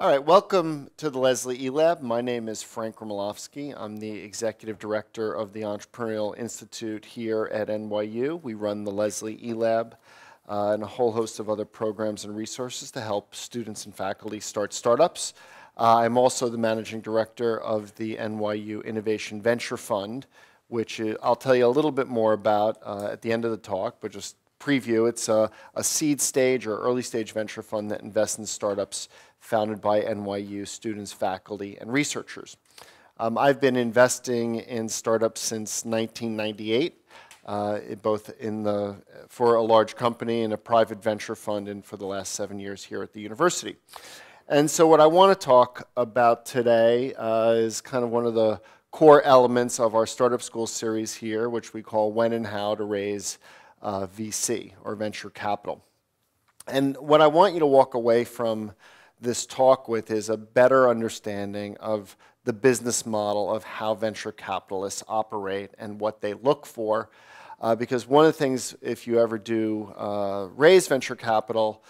All right, welcome to the Leslie eLab. My name is Frank Rimalovski. I'm the Executive Director of the Entrepreneurial Institute here at NYU. We run the Leslie eLab and a whole host of other programs and resources to help students and faculty start startups. I'm also the Managing Director of the NYU Innovation Venture Fund, which I'll tell you a little bit more about at the end of the talk, but just preview. It's a seed stage or early stage venture fund that invests in startups founded by NYU students, faculty, and researchers. I've been investing in startups since 1998, both for a large company and a private venture fund, and for the last 7 years here at the university. And so what I want to talk about today is kind of one of the core elements of our Startup School series here, which we call When and How to Raise VC, or Venture Capital. And what I want you to walk away from this talk with is a better understanding of the business model of how venture capitalists operate and what they look for. Because one of the things, if you ever do raise venture capital,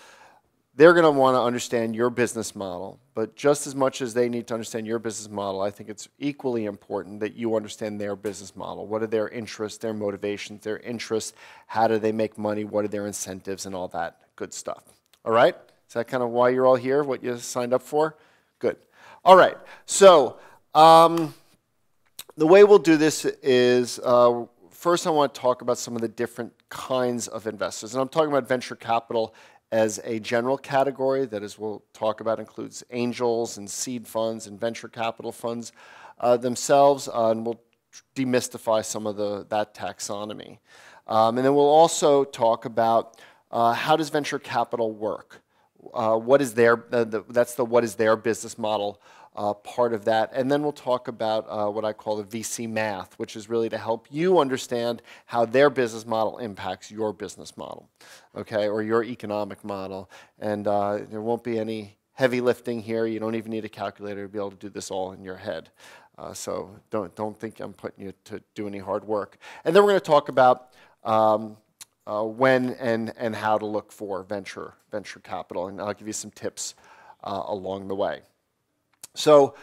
they're going to want to understand your business model. But just as much as they need to understand your business model, I think it's equally important that you understand their business model. What are their interests, their motivations, their interests? How do they make money? What are their incentives and all that good stuff? All right? Is that kind of why you're all here, what you signed up for? Good. All right. So the way we'll do this is first I want to talk about some of the different kinds of investors. And I'm talking about venture capital as a general category that, as we'll talk about, includes angels and seed funds and venture capital funds themselves. And we'll demystify some of that taxonomy. And then we'll also talk about how does venture capital work? What is that's the what is their business model part of that. And then we'll talk about what I call the VC math, which is really to help you understand how their business model impacts your business model, okay, or your economic model. And there won't be any heavy lifting here. You don't even need a calculator to be able to do this all in your head. So don't think I'm putting you to do any hard work. And then we're going to talk about when and how to look for venture capital, and I'll give you some tips along the way. So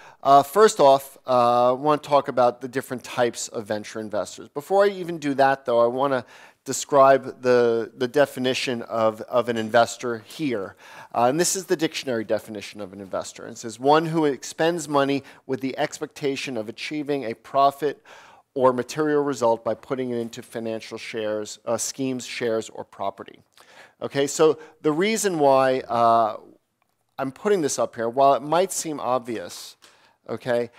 first off, I want to talk about the different types of venture investors. Before I even do that, though, I want to describe the definition of an investor here. And this is the dictionary definition of an investor. It says, one who expends money with the expectation of achieving a profit or material result by putting it into financial shares, schemes, shares, or property. Okay, so the reason why I'm putting this up here, while it might seem obvious, okay,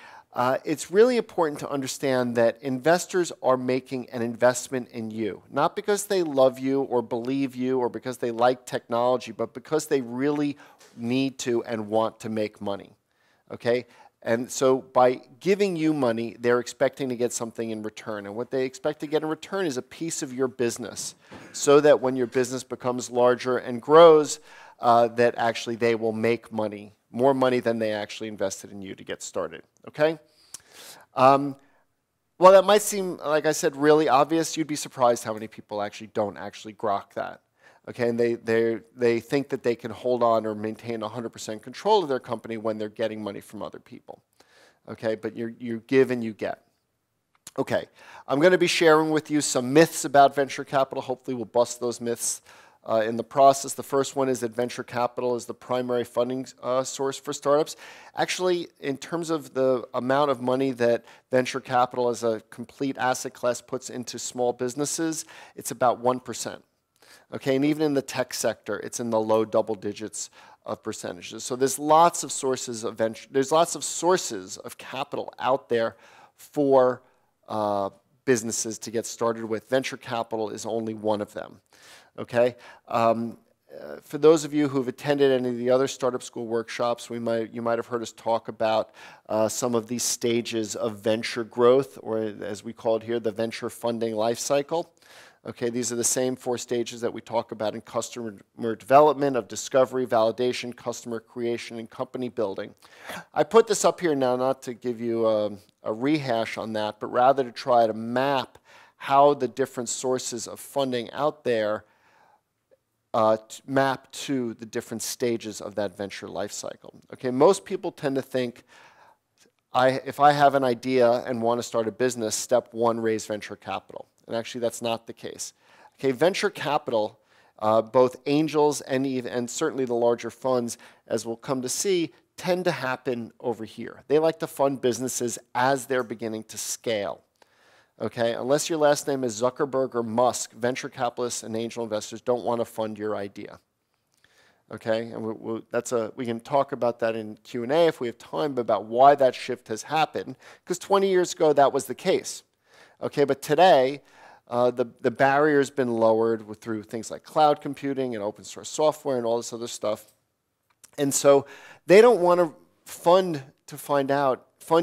it's really important to understand that investors are making an investment in you, not because they love you or believe you or because they like technology, but because they really need to and want to make money, okay? And so by giving you money, they're expecting to get something in return. And what they expect to get in return is a piece of your business, so that when your business becomes larger and grows, that actually they will make money, more money than they actually invested in you to get started, okay? Well, that might seem, like I said, really obvious. You'd be surprised how many people actually don't actually grok that. Okay, and they think that they can hold on or maintain 100% control of their company when they're getting money from other people. Okay, but you give and you get. Okay, I'm going to be sharing with you some myths about venture capital. Hopefully we'll bust those myths in the process. The first one is that venture capital is the primary funding source for startups. Actually, in terms of the amount of money that venture capital as a complete asset class puts into small businesses, it's about 1%. Okay, and even in the tech sector, it's in the low double digits of percentages. So there's lots of sources of capital out there for businesses to get started with. Venture capital is only one of them. Okay, for those of you who have attended any of the other startup school workshops, you might have heard us talk about some of these stages of venture growth, or as we call it here, the venture funding life cycle. Okay, these are the same 4 stages that we talk about in customer development, of discovery, validation, customer creation, and company building. I put this up here now not to give you a rehash on that, but rather to try to map how the different sources of funding out there map to the different stages of that venture life cycle. Okay, most people tend to think, if I have an idea and want to start a business, step one, raise venture capital. And actually, that's not the case. Okay, venture capital, both angels and certainly the larger funds, as we'll come to see, tend to happen over here. They like to fund businesses as they're beginning to scale. Okay, unless your last name is Zuckerberg or Musk, venture capitalists and angel investors don't want to fund your idea. Okay, and we can talk about that in Q&A if we have time about why that shift has happened, because 20 years ago that was the case. Okay, but today the barrier's been lowered through things like cloud computing and open source software and all this other stuff. And so they don't want to fund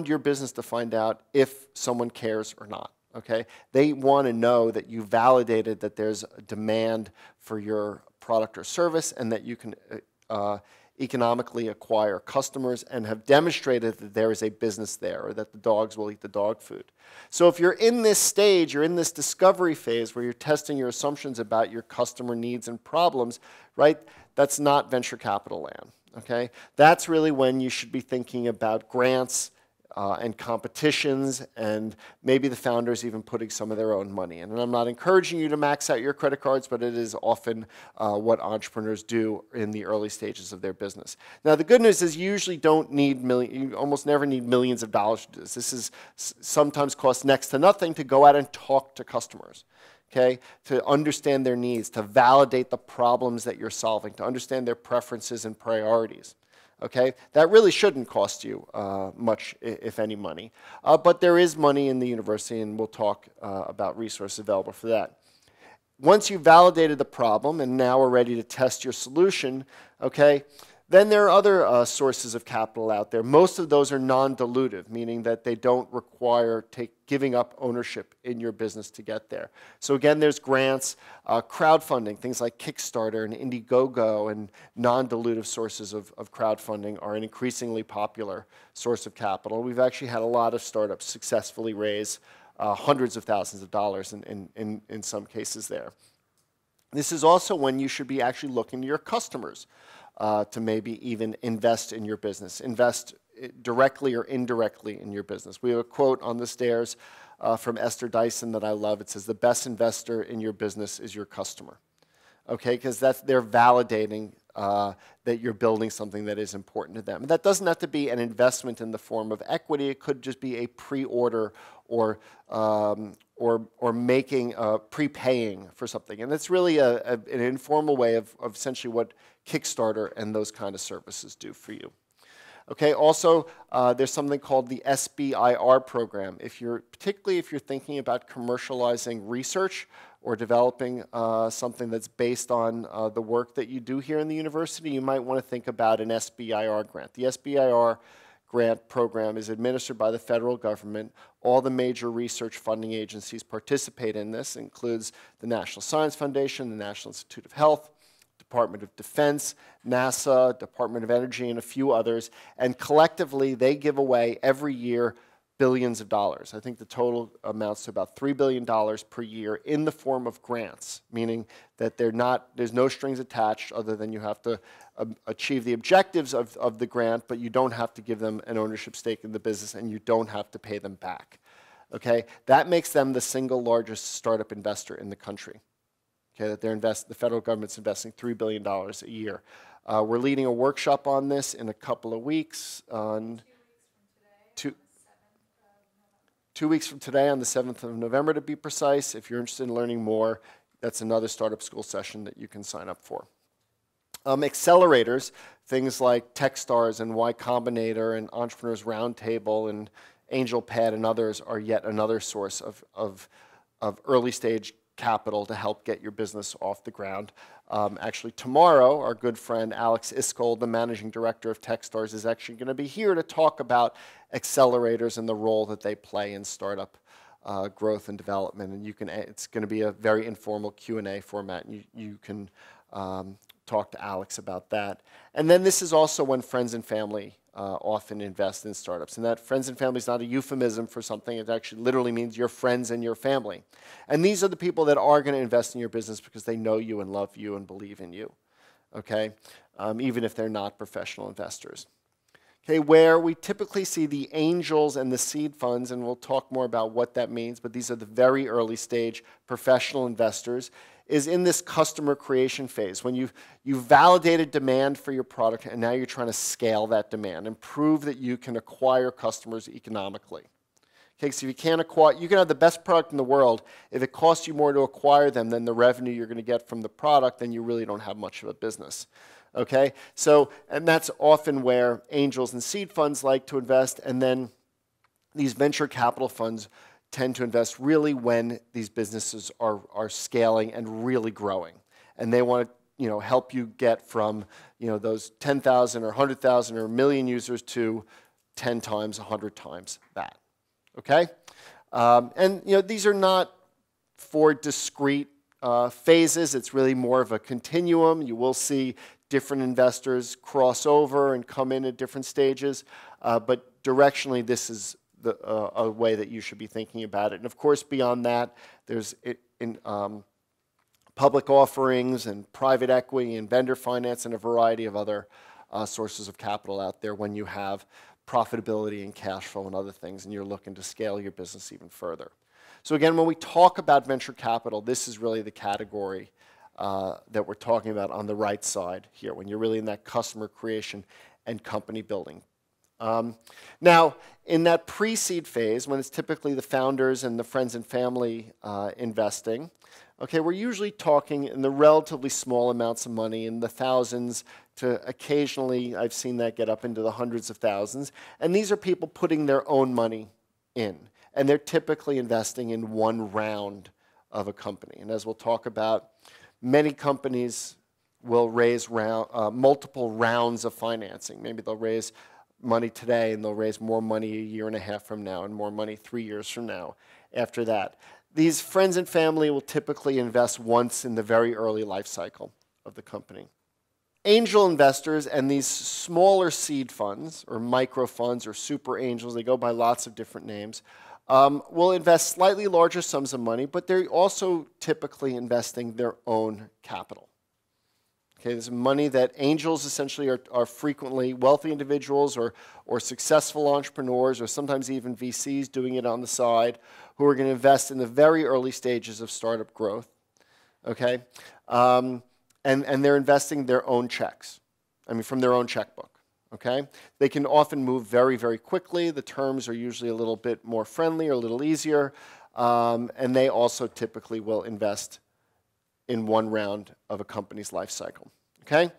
your business to find out if someone cares or not. Okay, they want to know that you validated that there's a demand for your product or service and that you can economically acquire customers and have demonstrated that there is a business there or that the dogs will eat the dog food. So if you're in this stage, you're in this discovery phase where you're testing your assumptions about your customer needs and problems, right? That's not venture capital land, okay? That's really when you should be thinking about grants and competitions, and maybe the founders even putting some of their own money in. And I'm not encouraging you to max out your credit cards, but it is often what entrepreneurs do in the early stages of their business. Now, the good news is you usually don't need you almost never need millions of dollars to do this. This is sometimes costs next to nothing to go out and talk to customers. Okay, to understand their needs, to validate the problems that you're solving, to understand their preferences and priorities. Okay, that really shouldn't cost you much, if any, money. But there is money in the university, and we'll talk about resources available for that. Once you've validated the problem and now are ready to test your solution, okay, then there are other sources of capital out there. Most of those are non-dilutive, meaning that they don't require giving up ownership in your business to get there. So again, there's grants, crowdfunding, things like Kickstarter and Indiegogo, and non-dilutive sources of crowdfunding are an increasingly popular source of capital. We've actually had a lot of startups successfully raise hundreds of thousands of dollars in some cases there. This is also when you should be actually looking to your customers to maybe even invest in your business, invest directly or indirectly in your business. We have a quote on the stairs from Esther Dyson that I love. It says, "The best investor in your business is your customer." Okay, because they're validating that you're building something that is important to them. And that doesn't have to be an investment in the form of equity. It could just be a pre-order or making prepaying for something. And it's really an informal way of essentially what Kickstarter and those kind of services do for you. Okay, also there's something called the SBIR program. Particularly if you're thinking about commercializing research or developing something that's based on the work that you do here in the university, you might want to think about an SBIR grant. The SBIR grant program is administered by the federal government. All the major research funding agencies participate in this. It includes the National Science Foundation, the National Institute of Health, Department of Defense, NASA, Department of Energy, and a few others. And collectively, they give away every year billions of dollars. I think the total amounts to about $3 billion per year in the form of grants, meaning that there's no strings attached other than you have to achieve the objectives of the grant, but you don't have to give them an ownership stake in the business, and you don't have to pay them back. Okay? That makes them the single largest startup investor in the country. Okay, that the federal government's investing $3 billion a year. We're leading a workshop on this in a couple of weeks. On 2 weeks from today, on the 7th of November to be precise. If you're interested in learning more, that's another startup school session that you can sign up for. Accelerators, things like Techstars and Y Combinator and Entrepreneurs Roundtable and AngelPad and others are yet another source of early stage capital to help get your business off the ground. Actually, tomorrow, our good friend Alex Iskold, the managing director of Techstars, is actually going to be here to talk about accelerators and the role that they play in startup growth and development. And it's going to be a very informal Q&A format. You can talk to Alex about that. And then this is also when friends and family often invest in startups. And that friends and family is not a euphemism for something. It actually literally means your friends and your family. And these are the people that are going to invest in your business because they know you and love you and believe in you, okay? Even if they're not professional investors. Okay, where we typically see the angels and the seed funds, and we'll talk more about what that means, but these are the very early stage professional investors, is in this customer creation phase, when you've validated demand for your product and now you're trying to scale that demand and prove that you can acquire customers economically. Okay, so you can have the best product in the world. If it costs you more to acquire them than the revenue you're going to get from the product, then you really don't have much of a business. Okay, so, and that's often where angels and seed funds like to invest, and then these venture capital funds tend to invest really when these businesses are scaling and really growing. And they want to help you get from those 10,000 or 100,000 or a million users to 10 times, 100 times that. Okay? And these are not for discrete phases. It's really more of a continuum. You will see different investors cross over and come in at different stages. But directionally, this is a way that you should be thinking about it. And of course, beyond that, there's public offerings and private equity and vendor finance and a variety of other sources of capital out there when you have profitability and cash flow and other things and you're looking to scale your business even further. So again, when we talk about venture capital, this is really the category that we're talking about on the right side here, when you're really in that customer creation and company building. Now, in that pre-seed phase, when it's typically the founders and the friends and family investing, okay, we're usually talking in the relatively small amounts of money, in the thousands to occasionally, I've seen that get up into the hundreds of thousands. And these are people putting their own money in. And they're typically investing in one round of a company. And as we'll talk about, many companies will raise multiple rounds of financing. Maybe they'll raise money today and they'll raise more money a year and a half from now and more money 3 years from now after that. These friends and family will typically invest once in the very early life cycle of the company. Angel investors and these smaller seed funds or micro funds or super angels, they go by lots of different names, will invest slightly larger sums of money, but they're also typically investing their own capital. Okay, there's money that angels essentially are frequently wealthy individuals or successful entrepreneurs or sometimes even VCs doing it on the side who are going to invest in the very early stages of startup growth. Okay, and they're investing their own checks, from their own checkbook. Okay, they can often move very, very quickly. The terms are usually a little bit more friendly or a little easier, and they also typically will invest in one round of a company's life cycle. Okay?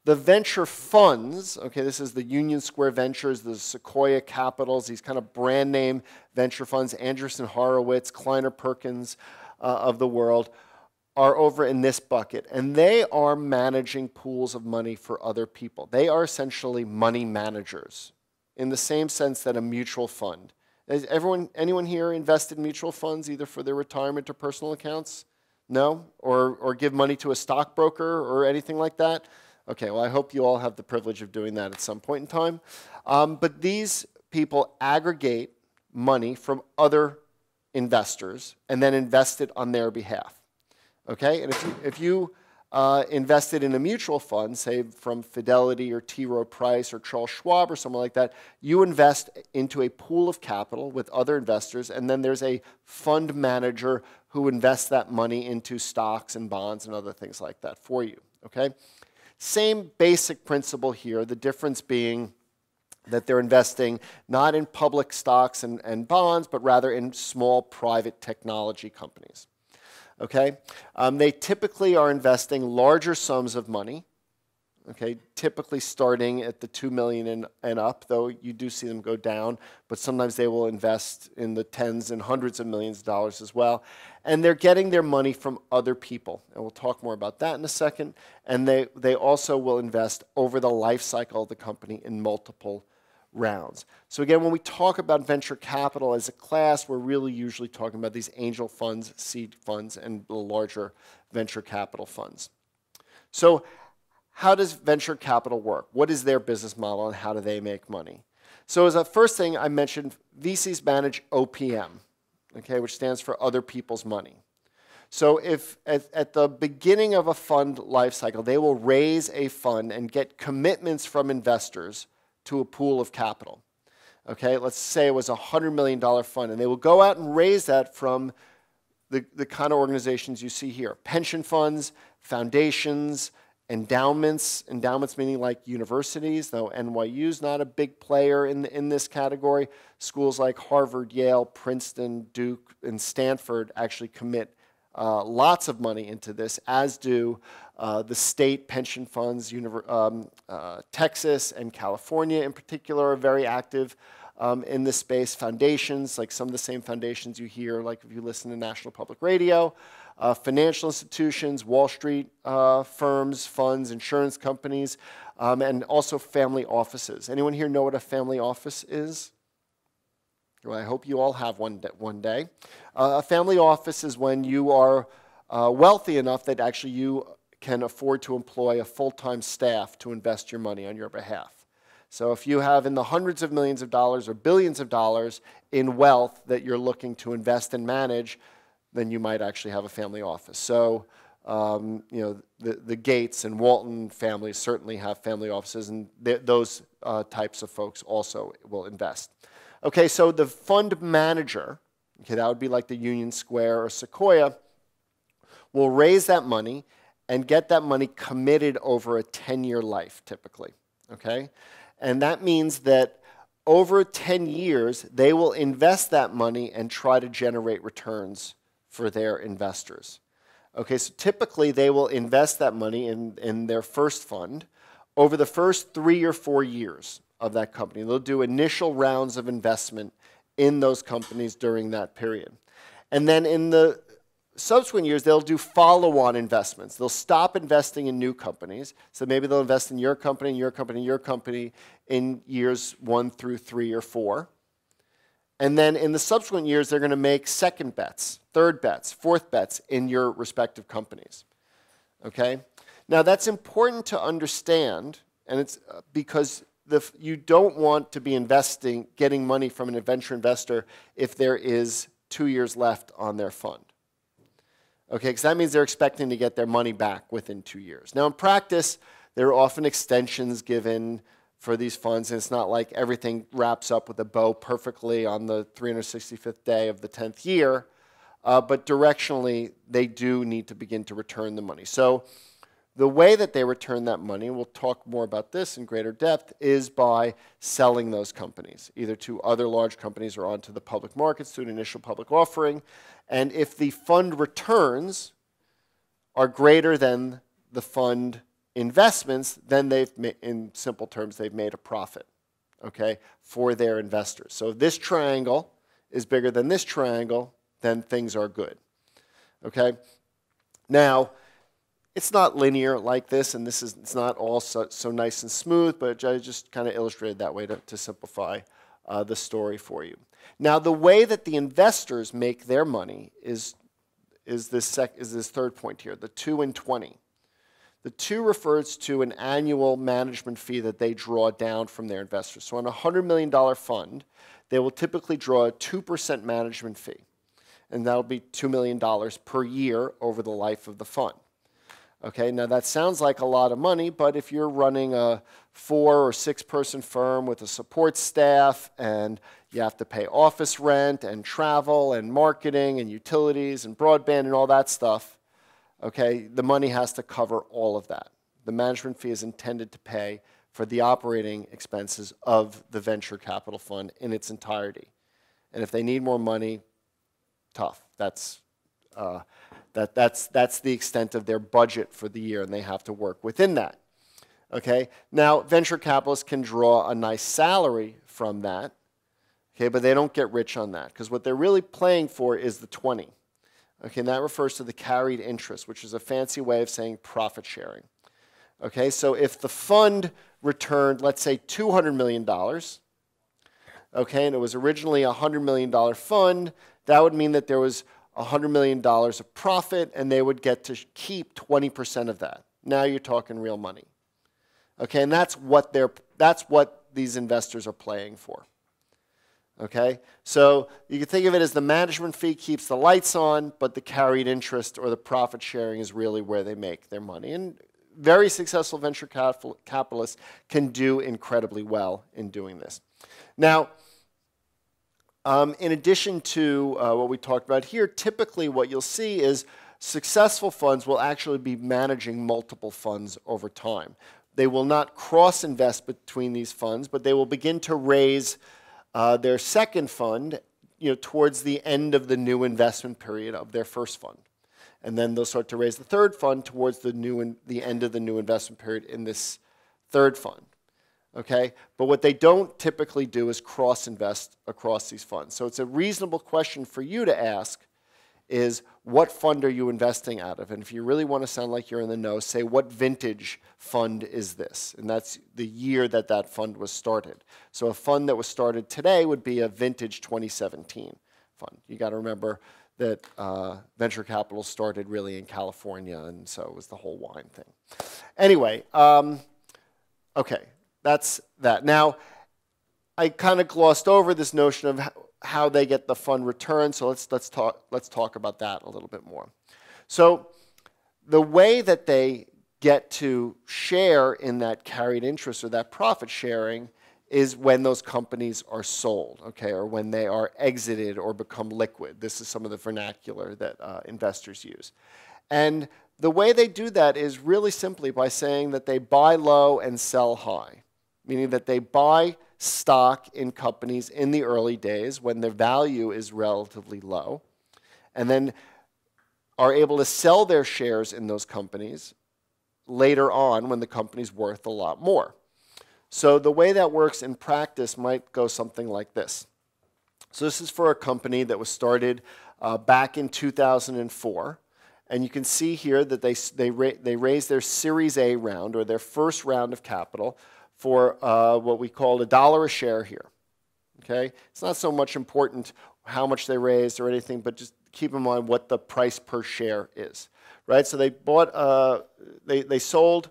The venture funds, okay, this is the Union Square Ventures, the Sequoia Capitals, these kind of brand name venture funds, Andreessen Horowitz, Kleiner Perkins of the world, are over in this bucket. And they are managing pools of money for other people. They are essentially money managers in the same sense that a mutual fund. Has anyone here invested in mutual funds, either for their retirement or personal accounts? No? Or give money to a stockbroker or anything like that? Okay, well, I hope you all have the privilege of doing that at some point in time. But these people aggregate money from other investors and then invest it on their behalf. Okay, and if you invested in a mutual fund, say from Fidelity or T. Rowe Price or Charles Schwab or someone like that, you invest into a pool of capital with other investors, and then there's a fund manager who invests that money into stocks and bonds and other things like that for you. Okay, same basic principle here, the difference being that they're investing not in public stocks and bonds, but rather in small private technology companies. Okay, they typically are investing larger sums of money, okay, typically starting at the $2 million and up, though you do see them go down, but sometimes they will invest in the tens and hundreds of millions of dollars as well. And they're getting their money from other people, and we'll talk more about that in a second. And they also will invest over the life cycle of the company in multiple rounds. So again, when we talk about venture capital as a class, we're really usually talking about these angel funds, seed funds, and the larger venture capital funds. So how does venture capital work? What is their business model and how do they make money? So as a first thing, I mentioned VCs manage OPM, okay, which stands for other people's money. So if at the beginning of a fund life cycle, they will raise a fund and get commitments from investors to a pool of capital. Okay, let's say it was a $100 million fund, and they will go out and raise that from the kind of organizations you see here: pension funds, foundations, endowments meaning like universities, though NYU's not a big player in this category. Schools like Harvard, Yale, Princeton, Duke, and Stanford actually commit lots of money into this, as do the state pension funds. Texas and California in particular are very active in this space. Foundations, like some of the same foundations you hear, like if you listen to National Public Radio. Financial institutions, Wall Street firms, funds, insurance companies, and also family offices. Anyone here know what a family office is? Well, I hope you all have one day. A family office is when you are wealthy enough that actually you can afford to employ a full-time staff to invest your money on your behalf. So if you have in the hundreds of millions of dollars or billions of dollars in wealth that you're looking to invest and manage, then you might actually have a family office. So you know, the Gates and Walton families certainly have family offices, and those types of folks also will invest. Okay, so the fund manager, okay, that would be like the Union Square or Sequoia, will raise that money and get that money committed over a 10-year life, typically, okay? And that means that over 10 years, they will invest that money and try to generate returns for their investors. Okay, so typically they will invest that money in their first fund over the first 3 or 4 years of that company. They'll do initial rounds of investment in those companies during that period. And then in the subsequent years, they'll do follow-on investments. They'll stop investing in new companies. So maybe they'll invest in your company, your company, your company in years 1 through 3 or 4. And then in the subsequent years, they're going to make second bets, third bets, fourth bets in your respective companies. Okay? Now, that's important to understand, and it's because you don't want to be getting money from an venture investor if there is 2 years left on their fund. Okay, because that means they're expecting to get their money back within 2 years. Now, in practice, there are often extensions given for these funds, and it's not like everything wraps up with a bow perfectly on the 365th day of the 10th year, but directionally, they do need to begin to return the money. So the way that they return that money, and we'll talk more about this in greater depth, is by selling those companies, either to other large companies or onto the public markets through an initial public offering. And if the fund returns are greater than the fund investments, then in simple terms, they've made a profit, okay, for their investors. So if this triangle is bigger than this triangle, then things are good, okay? Now, it's not linear like this, and it's not all so nice and smooth, but I just kind of illustrated that way to simplify the story for you. Now, the way that the investors make their money is this third point here, the 2 and 20. The 2 refers to an annual management fee that they draw down from their investors. So on a $100 million fund, they will typically draw a 2% management fee, and that'll be $2 million per year over the life of the fund. Okay, now that sounds like a lot of money, but if you're running a 4 or 6 person firm with a support staff and you have to pay office rent and travel and marketing and utilities and broadband and all that stuff, okay, the money has to cover all of that. The management fee is intended to pay for the operating expenses of the venture capital fund in its entirety. And if they need more money, tough. That's the extent of their budget for the year, and they have to work within that. Okay? Now, venture capitalists can draw a nice salary from that, okay, but they don't get rich on that, because what they're really playing for is the 20. Okay, and that refers to the carried interest, which is a fancy way of saying profit sharing. Okay, so if the fund returned, let's say, $200 million, okay, and it was originally a $100 million fund, that would mean that there was $100 million of profit, and they would get to keep 20% of that. Now you're talking real money. Okay, and that's what these investors are playing for. Okay, so you can think of it as the management fee keeps the lights on, but the carried interest or the profit sharing is really where they make their money. And very successful venture capitalists can do incredibly well in doing this. Now, in addition to what we talked about here, typically what you'll see is successful funds will actually be managing multiple funds over time. They will not cross-invest between these funds, but they will begin to raise their second fund, towards the end of the new investment period of their first fund. And then they'll start to raise the third fund towards the end of the new investment period in this third fund. Okay? But what they don't typically do is cross-invest across these funds. So it's a reasonable question for you to ask is, what fund are you investing out of? And if you really want to sound like you're in the know, say, what vintage fund is this? And that's the year that that fund was started. So a fund that was started today would be a vintage 2017 fund. You got to remember that venture capital started really in California, and so it was the whole wine thing. Anyway, okay, that's that. Now, I kind of glossed over this notion of how they get the fund return, so let's talk about that a little bit more. So the way that they get to share in that carried interest or that profit sharing is when those companies are sold, okay, or when they are exited or become liquid. This is some of the vernacular that investors use. And the way they do that is really simply by saying that they buy low and sell high, meaning that they buy stock in companies in the early days when their value is relatively low, and then are able to sell their shares in those companies later on when the company's worth a lot more. So the way that works in practice might go something like this. So this is for a company that was started back in 2004. And you can see here that they raised their Series A round, or their first round of capital, for what we call $1 a share here. Okay? It's not so much important how much they raised or anything, but just keep in mind what the price per share is. Right? So they bought, they sold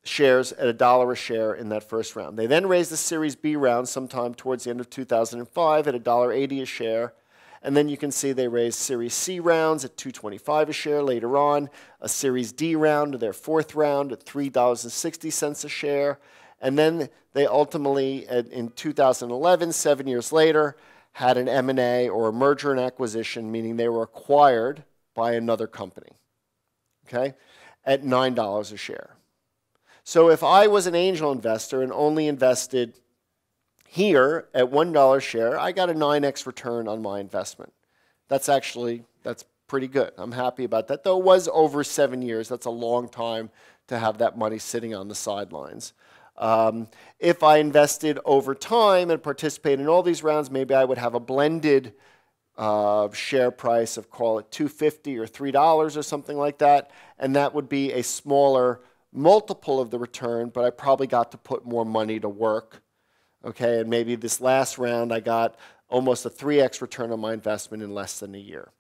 shares at $1 a share in that first round. They then raised the Series B round sometime towards the end of 2005 at $1.80 a share. And then you can see they raised Series C rounds at $2.25 a share later on, a Series D round, their fourth round, at $3.60 a share. And then they ultimately, in 2011, 7 years later, had an M&A, or a merger and acquisition, meaning they were acquired by another company, okay, at $9 a share. So if I was an angel investor and only invested here at $1 a share, I got a 9x return on my investment. That's pretty good. I'm happy about that. Though it was over 7 years, that's a long time to have that money sitting on the sidelines. If I invested over time and participated in all these rounds, maybe I would have a blended share price of, call it $2.50 or $3 or something like that, and that would be a smaller multiple of the return, but I probably got to put more money to work. Okay, and maybe this last round I got almost a 3x return on my investment in less than a year.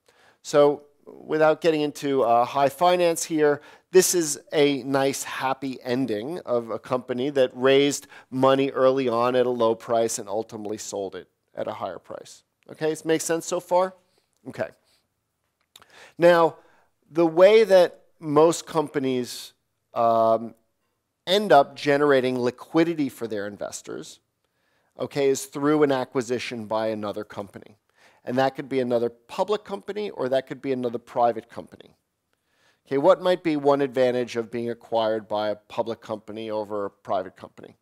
So without getting into high finance here, this is a nice happy ending of a company that raised money early on at a low price and ultimately sold it at a higher price. Okay, this makes sense so far? Okay. Now, the way that most companies end up generating liquidity for their investors, okay, is through an acquisition by another company. And that could be another public company, or that could be another private company. Okay, what might be one advantage of being acquired by a public company over a private company?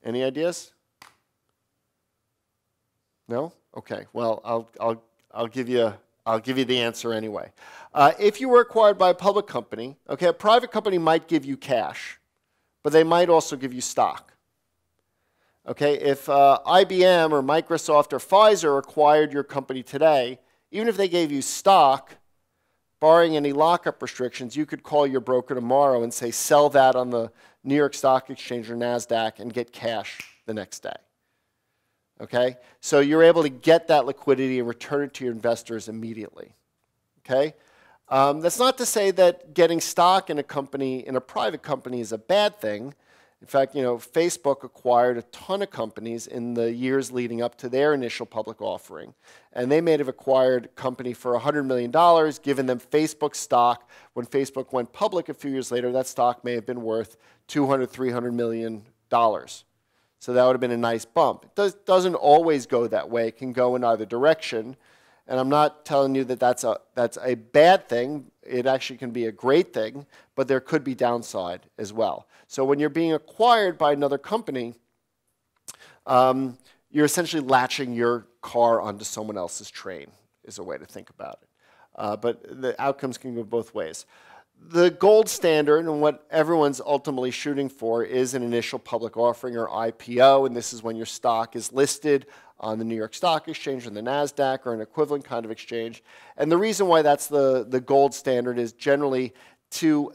Any ideas? No? Okay, well, I'll give you the answer anyway. If you were acquired by a public company, okay, a private company might give you cash, but they might also give you stock. Okay, if IBM or Microsoft or Pfizer acquired your company today, even if they gave you stock, barring any lockup restrictions, you could call your broker tomorrow and say, sell that on the New York Stock Exchange or NASDAQ and get cash the next day. Okay, so you're able to get that liquidity and return it to your investors immediately. Okay, That's not to say that getting stock in a company, in a private company, is a bad thing. In fact, Facebook acquired a ton of companies in the years leading up to their initial public offering. And they may have acquired a company for $100 million, given them Facebook stock. When Facebook went public a few years later, that stock may have been worth $200, $300 million. So that would have been a nice bump. It doesn't always go that way. It can go in either direction. And I'm not telling you that that's a bad thing. It actually can be a great thing, but there could be downside as well. So when you're being acquired by another company, you're essentially latching your car onto someone else's train, is a way to think about it. But the outcomes can go both ways. The gold standard and what everyone's ultimately shooting for is an initial public offering, or IPO, and this is when your stock is listed on the New York Stock Exchange or the NASDAQ or an equivalent kind of exchange. And the reason why that's the gold standard is generally to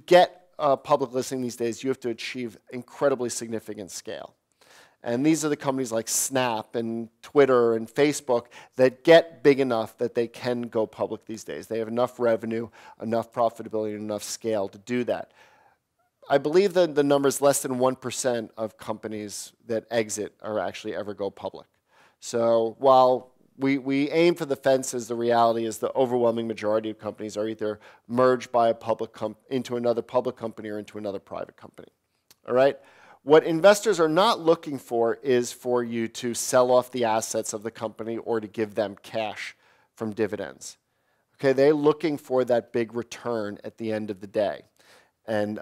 get a public listing these days, you have to achieve incredibly significant scale. And these are the companies like Snap and Twitter and Facebook that get big enough that they can go public these days. They have enough revenue, enough profitability, and enough scale to do that. I believe that the number is less than 1% of companies that exit or actually ever go public. So while we aim for the fences, the reality is the overwhelming majority of companies are either merged by a into another public company or into another private company. All right? What investors are not looking for is for you to sell off the assets of the company or to give them cash from dividends. Okay, they're looking for that big return at the end of the day. And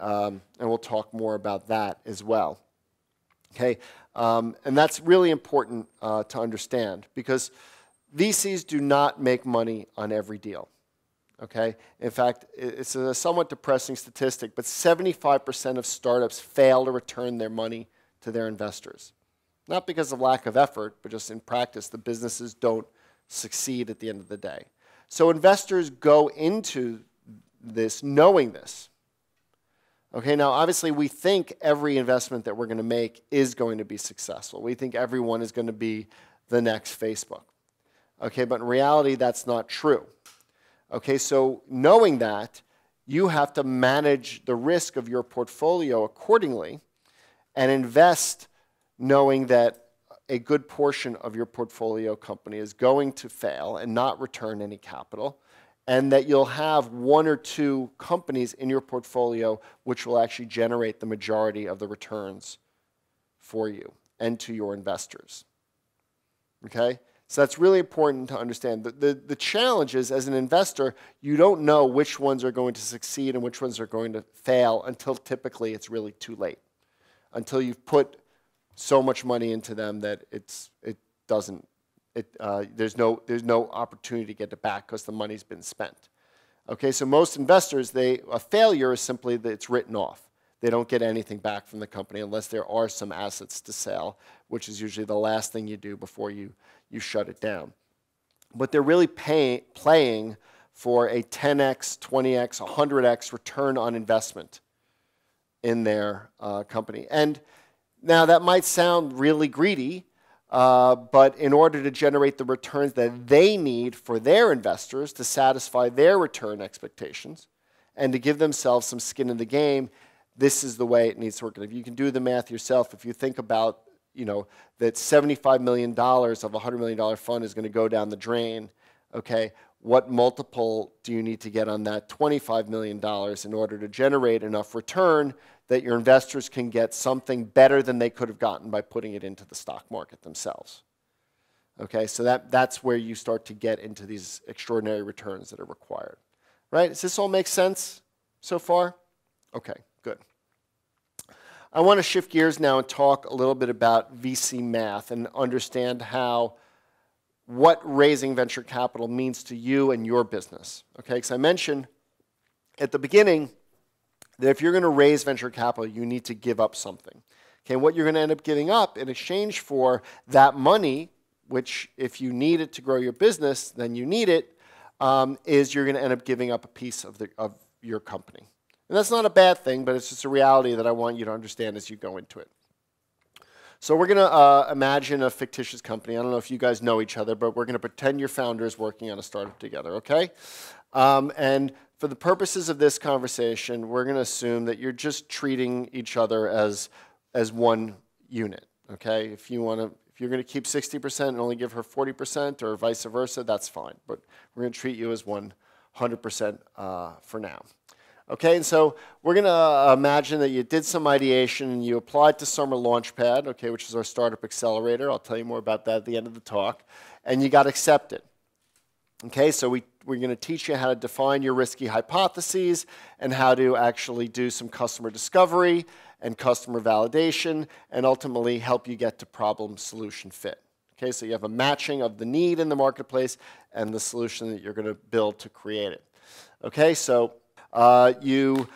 we'll talk more about that as well. Okay, and that's really important to understand because VCs do not make money on every deal. Okay, in fact, it's a somewhat depressing statistic, but 75% of startups fail to return their money to their investors. Not because of lack of effort, but just in practice, the businesses don't succeed at the end of the day. So investors go into this knowing this. Okay, now obviously we think every investment that we're going to make is going to be successful. We think everyone is going to be the next Facebook. Okay, but in reality that's not true. Okay, so knowing that, you have to manage the risk of your portfolio accordingly and invest knowing that a good portion of your portfolio company is going to fail and not return any capital, and that you'll have one or two companies in your portfolio which will actually generate the majority of the returns for you and to your investors. Okay? So that's really important to understand. The challenge is, as an investor, you don't know which ones are going to succeed and which ones are going to fail until typically it's really too late. Until you've put so much money into them that there's no opportunity to get it back because the money's been spent. Okay, so most investors, a failure is simply that it's written off. They don't get anything back from the company unless there are some assets to sell, which is usually the last thing you do before you shut it down. But they're really playing for a 10x, 20x, 100x return on investment in their company. And now that might sound really greedy, but in order to generate the returns that they need for their investors to satisfy their return expectations and to give themselves some skin in the game, this is the way it needs to work. And if you can do the math yourself, if you think about that $75 million of a $100 million fund is going to go down the drain, okay, what multiple do you need to get on that $25 million in order to generate enough return that your investors can get something better than they could have gotten by putting it into the stock market themselves? Okay, so that's where you start to get into these extraordinary returns that are required. Right? Does this all make sense so far? Okay, good. I want to shift gears now and talk a little bit about VC math and understand what raising venture capital means to you and your business. Okay, because I mentioned at the beginning that if you're going to raise venture capital, you need to give up something. Okay, what you're going to end up giving up in exchange for that money, which if you need it to grow your business, then you need it, is you're going to end up giving up a piece of your company. And that's not a bad thing, but it's just a reality that I want you to understand as you go into it. So we're going to imagine a fictitious company. I don't know if you guys know each other, but we're going to pretend your founder is working on a startup together, okay? And for the purposes of this conversation, we're going to assume that you're just treating each other as one unit, okay? If you're going to keep 60% and only give her 40% or vice versa, that's fine. But we're going to treat you as 100% for now. Okay, and so we're going to imagine that you did some ideation and you applied to Summer Launchpad, okay, which is our startup accelerator. I'll tell you more about that at the end of the talk. And you got accepted. Okay, so we're going to teach you how to define your risky hypotheses and how to actually do some customer discovery and customer validation and ultimately help you get to problem solution fit. Okay, so you have a matching of the need in the marketplace and the solution that you're going to build to create it. Okay, so you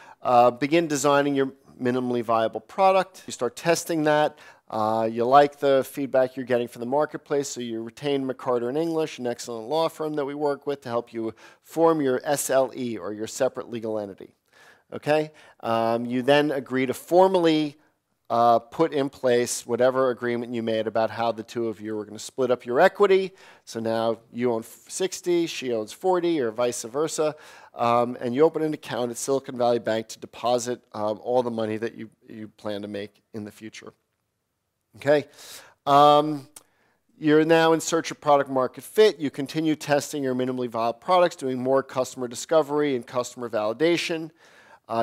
begin designing your minimally viable product. You start testing that. You like the feedback you're getting from the marketplace, so you retain McCarter & English, an excellent law firm that we work with to help you form your SLE, or your separate legal entity. Okay? You then agree to formally put in place whatever agreement you made about how the two of you were going to split up your equity. So now you own 60, she owns 40, or vice versa. And you open an account at Silicon Valley Bank to deposit all the money that you plan to make in the future. Okay? You're now in search of product market fit. You continue testing your minimally viable products, doing more customer discovery and customer validation.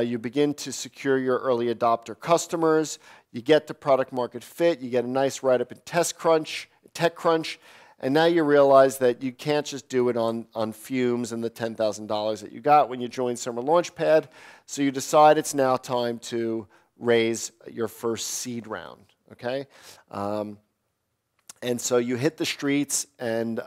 You begin to secure your early adopter customers. You get the product market fit. You get a nice write-up in TechCrunch. And now you realize that you can't just do it on fumes and the $10,000 that you got when you joined Summer Launchpad. So you decide it's now time to raise your first seed round. Okay? And so you hit the streets, and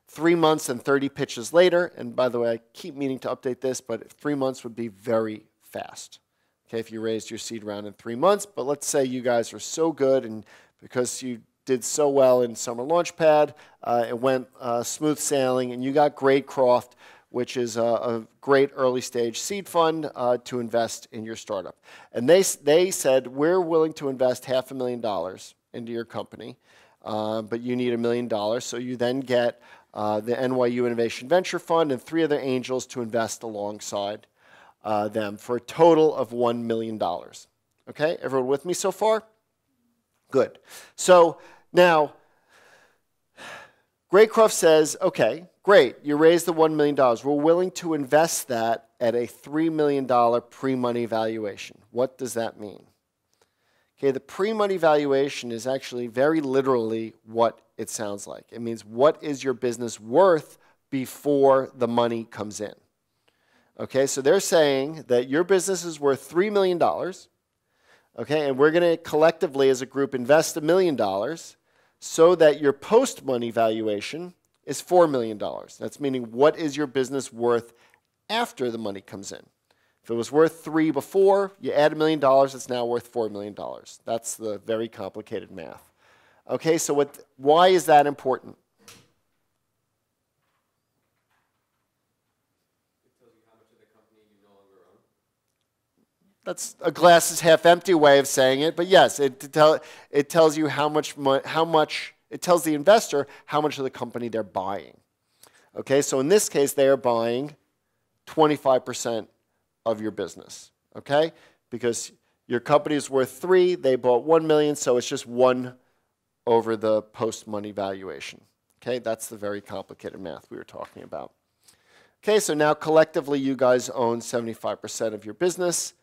3 months and 30 pitches later, and by the way, I keep meaning to update this, but 3 months would be very fast, okay, if you raised your seed round in 3 months. But let's say you guys are so good, and because you did so well in Summer Launchpad, it went smooth sailing, and you got Graycroft, which is a great early stage seed fund to invest in your startup. And they said, we're willing to invest $500,000 into your company, but you need $1 million. So you then get the NYU Innovation Venture Fund and 3 other angels to invest alongside them for a total of $1 million. Okay, everyone with me so far? Good. So now, Graycroft says, okay, great, you raised the $1 million. We're willing to invest that at a $3 million pre-money valuation. What does that mean? Okay, the pre-money valuation is actually very literally what it sounds like. It means, what is your business worth before the money comes in? Okay, so they're saying that your business is worth $3 million, okay, and we're going to collectively as a group invest $1 million so that your post-money valuation is $4 million. That's meaning, what is your business worth after the money comes in? If it was worth 3 before, you add $1 million, it's now worth $4 million. That's the very complicated math. Okay, so why is that important? It tells you how much of the company you no longer own. That's a glass is half empty way of saying it, but yes, it tells you how much, it tells the investor how much of the company they're buying. Okay, so in this case, they are buying 25% of your business, okay? Because your company is worth 3, they bought 1 million, so it's just 1 over the post-money valuation. Okay, that's the very complicated math we were talking about. Okay, so now collectively you guys own 75% of your business.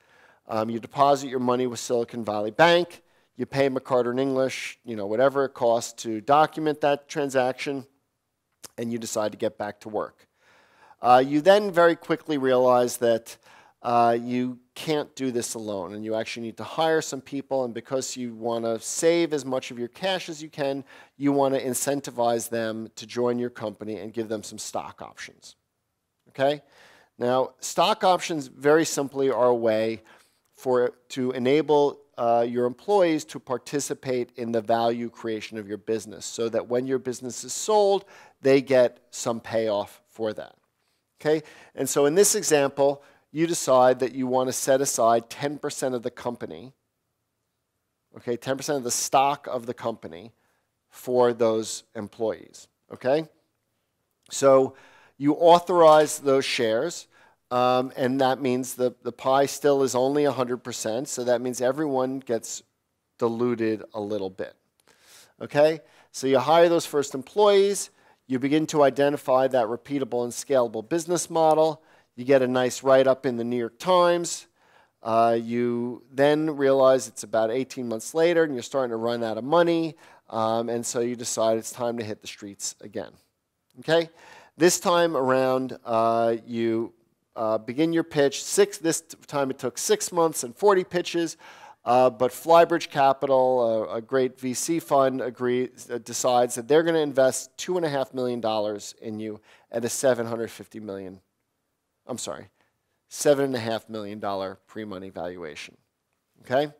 You deposit your money with Silicon Valley Bank. You pay McCarter & English, whatever it costs to document that transaction, and you decide to get back to work. You then very quickly realize that you can't do this alone, and you actually need to hire some people, and because you want to save as much of your cash as you can, you want to incentivize them to join your company and give them some stock options. Okay? Now, stock options very simply are a way to enable your employees to participate in the value creation of your business, so that when your business is sold, they get some payoff for that. Okay? And so in this example, you decide that you want to set aside 10% of the company Okay, 10% of the stock of the company for those employees. Okay? So you authorize those shares, and that means the pie still is only 100%, so that means everyone gets diluted a little bit. Okay? So you hire those first employees, you begin to identify that repeatable and scalable business model, you get a nice write-up in the New York Times, you then realize it's about 18 months later and you're starting to run out of money, and so you decide it's time to hit the streets again. Okay? This time around, you begin your pitch. This time it took 6 months and 40 pitches, but Flybridge Capital, a great VC fund, decides that they're going to invest $2.5 million in you at a $7.5 million pre-money valuation. Okay?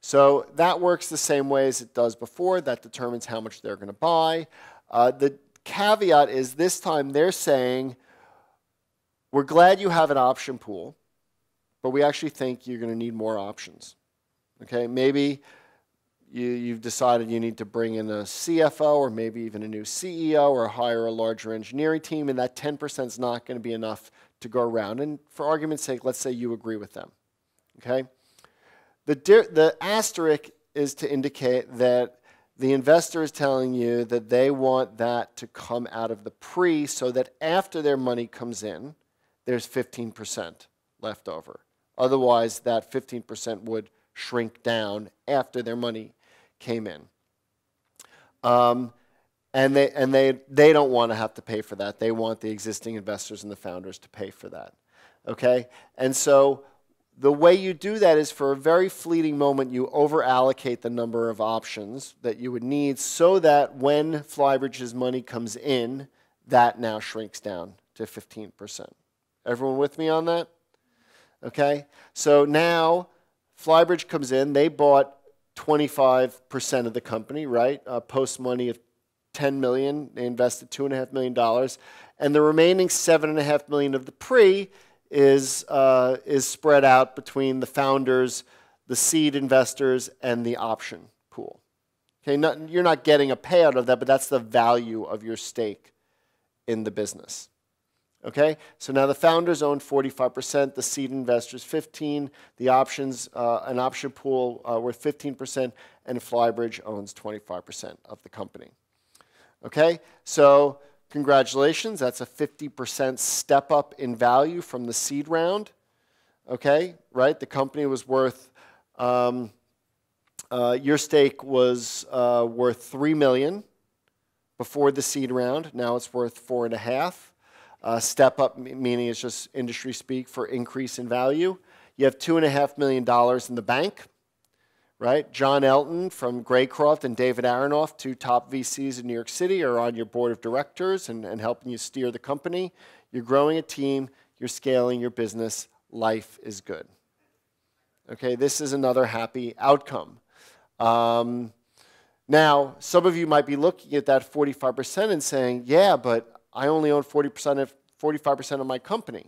So that works the same way as it does before. That determines how much they're going to buy. The caveat is this time they're saying, we're glad you have an option pool, but we actually think you're going to need more options. Okay? Maybe you've decided you need to bring in a CFO or maybe even a new CEO or hire a larger engineering team, and that 10% is not going to be enough to go around. And for argument's sake, let's say you agree with them. Okay? The asterisk is to indicate that the investor is telling you that they want that to come out of the pre so that after their money comes in, there's 15% left over. Otherwise, that 15% would shrink down after their money came in. And they don't want to have to pay for that. They want the existing investors and the founders to pay for that. Okay? And so the way you do that is for a very fleeting moment, you over-allocate the number of options that you would need so that when Flybridge's money comes in, that now shrinks down to 15%. Everyone with me on that? Okay? So now Flybridge comes in. They bought 25% of the company, right? Post money of $10 million. They invested $2.5 million. And the remaining $7.5 million of the pre is spread out between the founders, the seed investors, and the option pool. Okay, you're not getting a payout of that, but that's the value of your stake in the business. Okay, so now the founders own 45%, the seed investors 15%, the options, an option pool worth 15%, and Flybridge owns 25% of the company. Okay, so congratulations, that's a 50% step up in value from the seed round. Okay, right? The company was worth, your stake was worth $3 million before the seed round. Now it's worth $4.5 million. Step up meaning it's just industry speak for increase in value. You have $2.5 million in the bank, right? John Elton from Graycroft and David Aronoff, two top VCs in New York City, are on your board of directors and helping you steer the company. You're growing a team. You're scaling your business. Life is good. Okay, this is another happy outcome. Now, some of you might be looking at that 45% and saying, yeah, but I only own 45% of my company.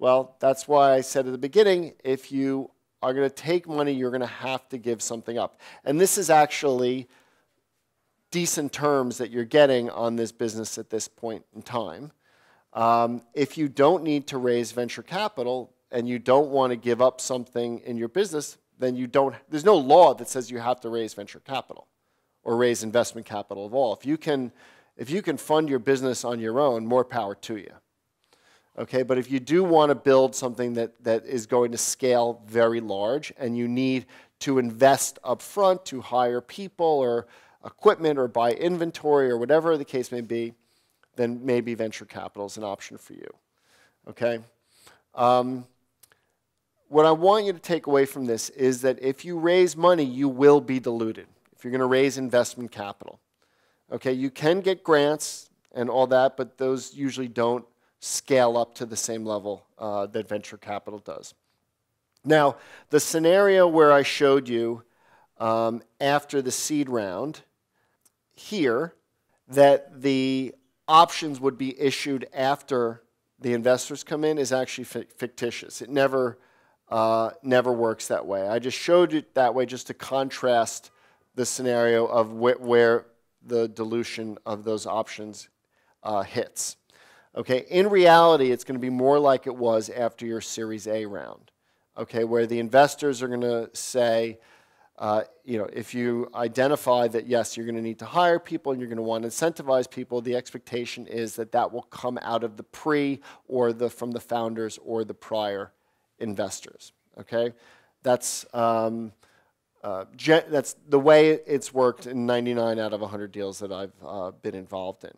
Well, that's why I said at the beginning, if you are going to take money, you're going to have to give something up. And this is actually decent terms that you're getting on this business at this point in time. If you don't need to raise venture capital and you don't want to give up something in your business, then there's no law that says you have to raise venture capital or raise investment capital at all. If you can fund your business on your own, more power to you. Okay, but if you do want to build something that is going to scale very large and you need to invest up front to hire people or equipment or buy inventory or whatever the case may be, then maybe venture capital is an option for you. Okay? What I want you to take away from this is that if you raise money, you will be diluted if you're going to raise investment capital. Okay, you can get grants and all that, but those usually don't scale up to the same level that venture capital does. Now, the scenario where I showed you after the seed round here, that the options would be issued after the investors come in, is actually fictitious. It never never works that way. I just showed it that way just to contrast the scenario of where the dilution of those options hits. Okay, in reality, it's going to be more like it was after your Series A round, okay, where the investors are going to say, if you identify that, yes, you're going to need to hire people and you're going to want to incentivize people, the expectation is that that will come out of the or from the founders or the prior investors, okay? That's the way it's worked in 99 out of 100 deals that I've been involved in.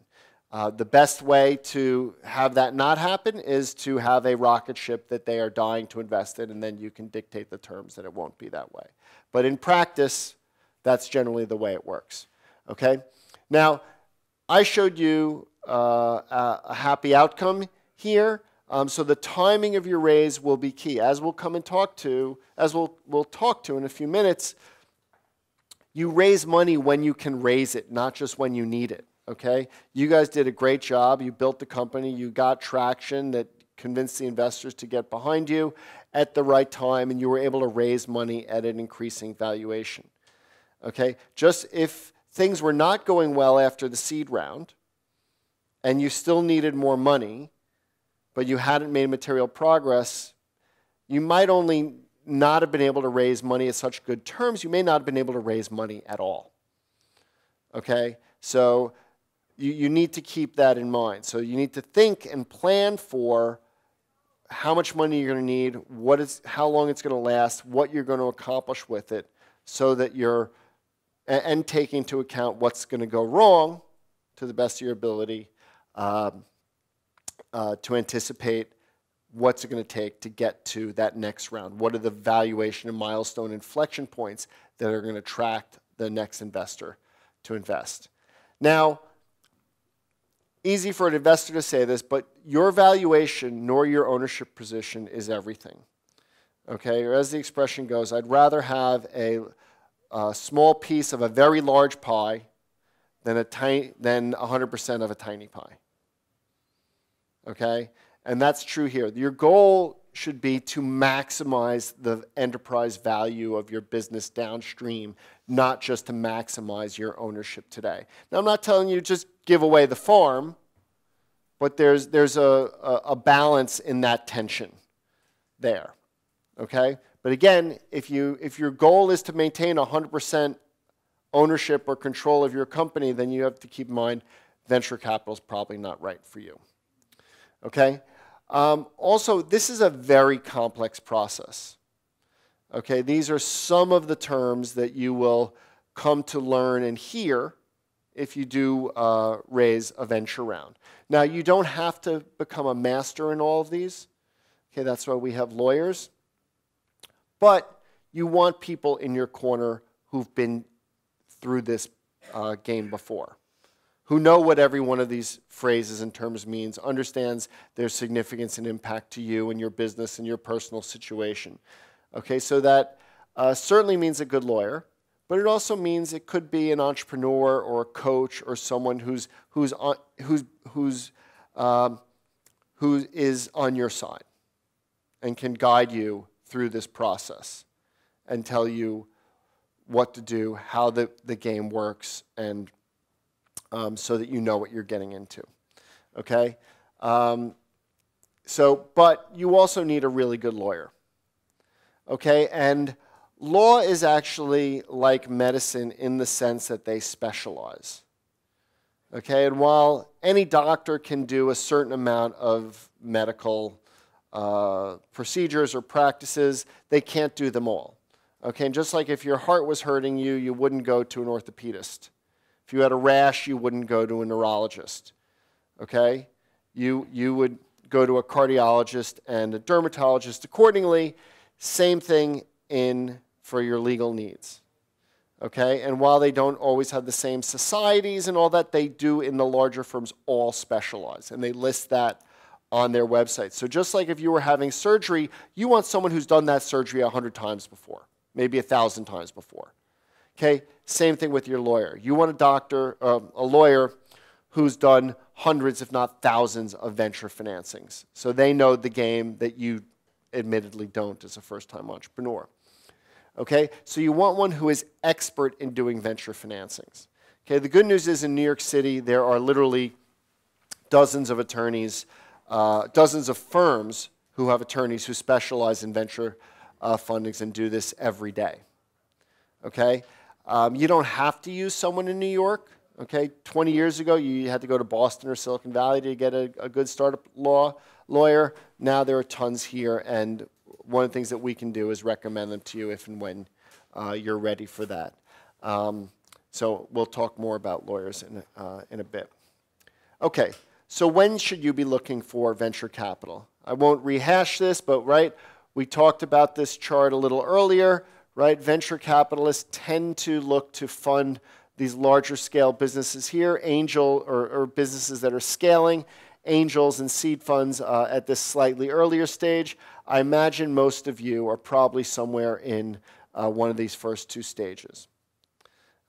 The best way to have that not happen is to have a rocket ship that they are dying to invest in, and then you can dictate the terms that it won't be that way. But in practice, that's generally the way it works. Okay? Now, I showed you a happy outcome here. So the timing of your raise will be key. As we'll come and talk to, we'll talk to in a few minutes, you raise money when you can raise it, not just when you need it. Okay? You guys did a great job. You built the company. You got traction that convinced the investors to get behind you at the right time, and you were able to raise money at an increasing valuation. Okay? Just if things were not going well after the seed round, and you still needed more money, but you hadn't made material progress, you might only not have been able to raise money at such good terms. You may not have been able to raise money at all. Okay? So you need to keep that in mind. So you need to think and plan for how much money you're going to need, how long it's going to last, what you're going to accomplish with it, so that and take into account what's going to go wrong to the best of your ability to anticipate what's it going to take to get to that next round. What are the valuation and milestone inflection points that are going to attract the next investor to invest? Now, easy for an investor to say this, but your valuation nor your ownership position is everything. Okay, or as the expression goes, I'd rather have a small piece of a very large pie than 100% of a tiny pie. Okay, and that's true here. Your goal should be to maximize the enterprise value of your business downstream, not just to maximize your ownership today. Now, I'm not telling you just give away the farm, but there's a balance in that tension there, okay? But again, if your goal is to maintain 100% ownership or control of your company, then you have to keep in mind venture capital is probably not right for you, okay? Also, this is a very complex process. Okay, these are some of the terms that you will come to learn and hear if you do raise a venture round. Now, you don't have to become a master in all of these. Okay, that's why we have lawyers. But you want people in your corner who've been through this game before, who know what every one of these phrases and terms means, understands their significance and impact to you and your business and your personal situation. Okay, so that certainly means a good lawyer, but it also means it could be an entrepreneur or a coach or someone who is on your side and can guide you through this process and tell you what to do, how the game works, and so that you know what you're getting into. Okay, but you also need a really good lawyer. Okay, and law is actually like medicine in the sense that they specialize. Okay, and while any doctor can do a certain amount of medical procedures or practices, they can't do them all. Okay, and just like if your heart was hurting you, you wouldn't go to an orthopedist. If you had a rash, you wouldn't go to a neurologist. Okay, you would go to a cardiologist and a dermatologist accordingly. Same thing for your legal needs, okay? And while they don't always have the same societies and all that, they do in the larger firms all specialize, and they list that on their website. So just like if you were having surgery, you want someone who's done that surgery 100 times before, maybe 1,000 times before, okay? Same thing with your lawyer. You want a lawyer who's done hundreds, if not thousands, of venture financings. So they know the game that you admittedly don't as a first-time entrepreneur. Okay, so you want one who is expert in doing venture financings. Okay, the good news is in New York City there are literally dozens of attorneys, dozens of firms who have attorneys who specialize in venture fundings and do this every day. Okay, you don't have to use someone in New York. Okay, 20 years ago you had to go to Boston or Silicon Valley to get a good startup lawyer. Now there are tons here, and one of the things that we can do is recommend them to you if and when you're ready for that. So we'll talk more about lawyers in a bit. Okay, so when should you be looking for venture capital? I won't rehash this, but right, we talked about this chart a little earlier. Right, venture capitalists tend to look to fund these larger scale businesses here, angel or businesses that are scaling, angels and seed funds at this slightly earlier stage. I imagine most of you are probably somewhere in one of these first two stages.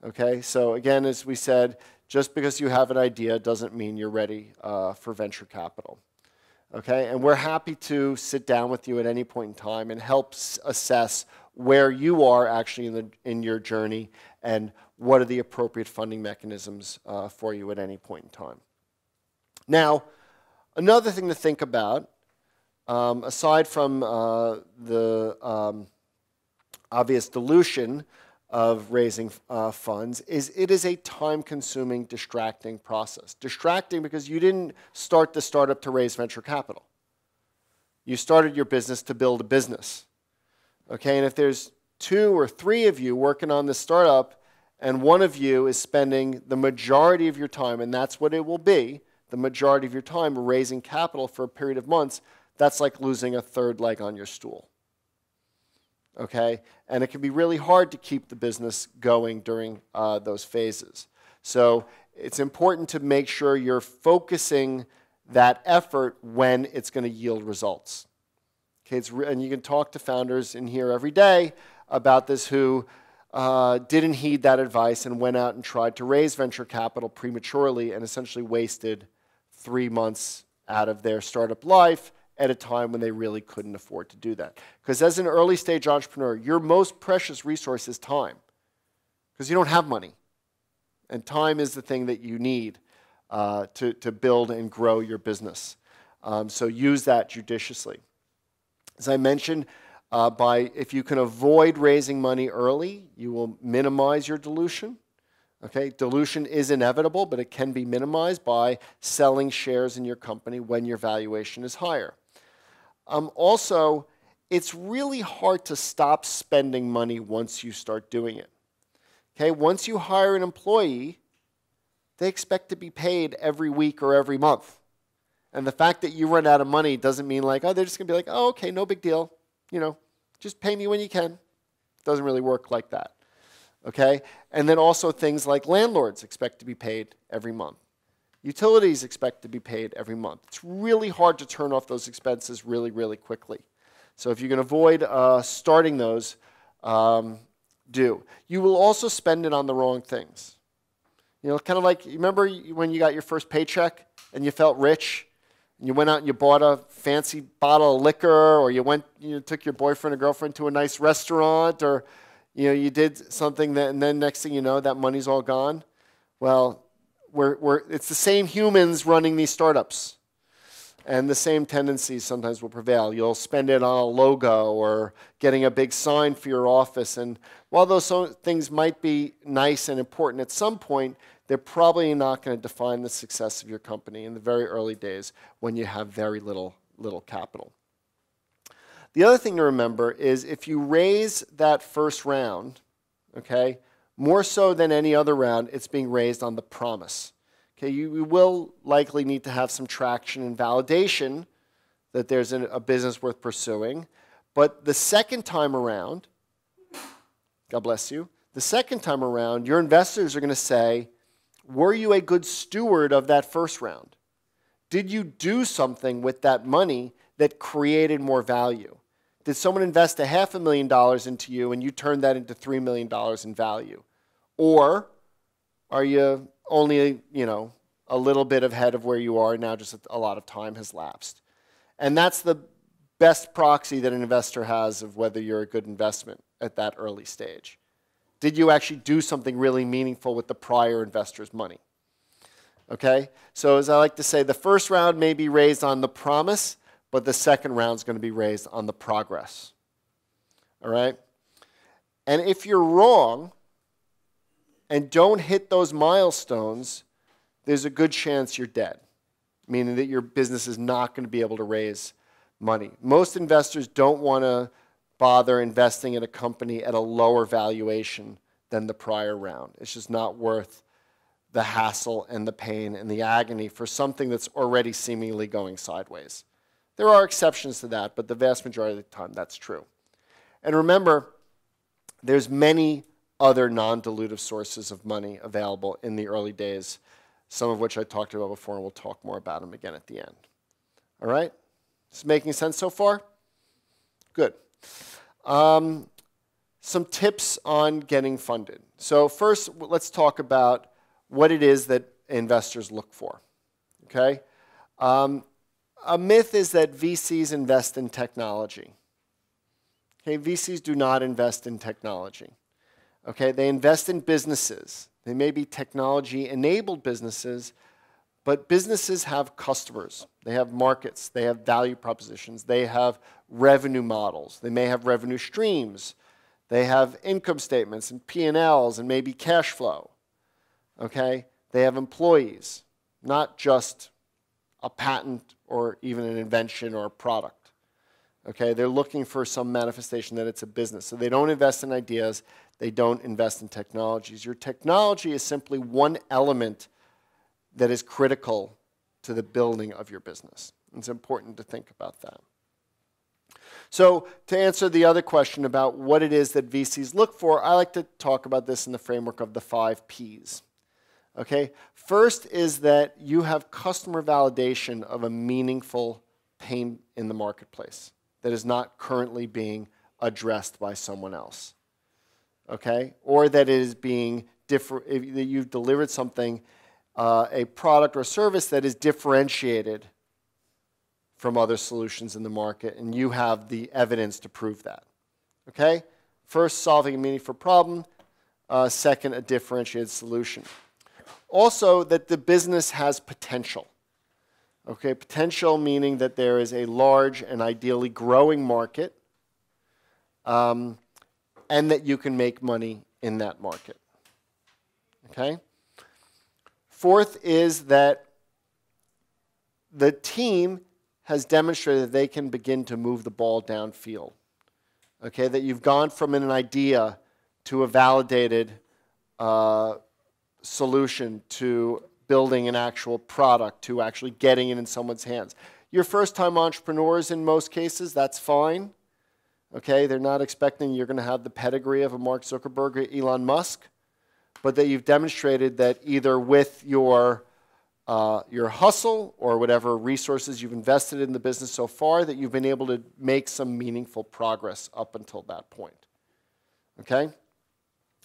Okay, so again, as we said, just because you have an idea doesn't mean you're ready for venture capital. Okay, and we're happy to sit down with you at any point in time and help assess where you are actually in your journey and what are the appropriate funding mechanisms for you at any point in time. Now, another thing to think about, aside from the obvious dilution of raising funds, is it is a time-consuming, distracting process. Distracting because you didn't start the startup to raise venture capital. You started your business to build a business. Okay, and if there's 2 or 3 of you working on this startup, and one of you is spending the majority of your time, and that's what it will be, the majority of your time raising capital for a period of months, that's like losing a third leg on your stool. Okay, and it can be really hard to keep the business going during those phases. So it's important to make sure you're focusing that effort when it's going to yield results. Okay, and you can talk to founders in here every day about this who didn't heed that advice and went out and tried to raise venture capital prematurely and essentially wasted 3 months out of their startup life at a time when they really couldn't afford to do that. Because as an early stage entrepreneur, your most precious resource is time, because you don't have money. And time is the thing that you need to build and grow your business. So use that judiciously. As I mentioned, if you can avoid raising money early, you will minimize your dilution. Okay, dilution is inevitable, but it can be minimized by selling shares in your company when your valuation is higher. Also, it's really hard to stop spending money once you start doing it. Okay, once you hire an employee, they expect to be paid every week or every month. And the fact that you run out of money doesn't mean like, oh, they're just going to be like, oh, okay, no big deal. You know, just pay me when you can. It doesn't really work like that. Okay? And then also things like landlords expect to be paid every month. Utilities expect to be paid every month. It's really hard to turn off those expenses really, really quickly. So if you can avoid starting those, do. You will also spend it on the wrong things. You know, kind of like, you remember when you got your first paycheck and you felt rich? And you went out and you bought a fancy bottle of liquor, or you took your boyfriend or girlfriend to a nice restaurant, or you did something that, and then next thing you know, that money's all gone. Well, it's the same humans running these startups, and the same tendencies sometimes will prevail. You'll spend it on a logo or getting a big sign for your office, and while those things might be nice and important at some point, they're probably not going to define the success of your company in the very early days when you have very little capital. The other thing to remember is if you raise that first round, okay, more so than any other round, it's being raised on the promise. Okay, you will likely need to have some traction and validation that there's a business worth pursuing. But the second time around, God bless you, the second time around, your investors are going to say, were you a good steward of that first round? Did you do something with that money that created more value? Did someone invest $500,000 into you and you turned that into $3 million in value? Or are you only, a little bit ahead of where you are now, just a lot of time has lapsed? And that's the best proxy that an investor has of whether you're a good investment at that early stage. Did you actually do something really meaningful with the prior investor's money? Okay? So as I like to say, the first round may be raised on the promise, but the second round is going to be raised on the progress. All right? And if you're wrong and don't hit those milestones, there's a good chance you're dead, meaning that your business is not going to be able to raise money. Most investors don't want to bother investing in a company at a lower valuation than the prior round. It's just not worth the hassle and the pain and the agony for something that's already seemingly going sideways. There are exceptions to that, but the vast majority of the time that's true. And remember, there's many other non-dilutive sources of money available in the early days, some of which I talked about before, and we'll talk more about them again at the end. All right? Is this making sense so far? Good. Some tips on getting funded. So first, let's talk about what it is that investors look for. Okay? A myth is that VCs invest in technology. Okay, VCs do not invest in technology. Okay, they invest in businesses. They may be technology-enabled businesses, but businesses have customers. They have markets. They have value propositions. They have revenue models. They may have revenue streams. They have income statements and P&Ls and maybe cash flow. Okay, they have employees, not just a patent or even an invention or a product. Okay, they're looking for some manifestation that it's a business. So they don't invest in ideas. They don't invest in technologies. Your technology is simply one element that is critical to the building of your business. It's important to think about that. So to answer the other question about what it is that VCs look for, I like to talk about this in the framework of the 5 Ps. Okay, first is that you have customer validation of a meaningful pain in the marketplace that is not currently being addressed by someone else. Okay, or that it is being that you've delivered something, a product or service that is differentiated from other solutions in the market, and you have the evidence to prove that. Okay, first, solving a meaningful problem. Second, a differentiated solution. Also, that the business has potential. Okay, potential meaning that there is a large and ideally growing market, and that you can make money in that market. Okay? Fourth is that the team has demonstrated that they can begin to move the ball downfield. Okay, that you've gone from an idea to a validated solution to building an actual product to actually getting it in someone's hands. You're first-time entrepreneurs in most cases, that's fine. Okay, they're not expecting you're going to have the pedigree of a Mark Zuckerberg or Elon Musk, but that you've demonstrated that either with your hustle or whatever resources you've invested in the business so far, that you've been able to make some meaningful progress up until that point. Okay?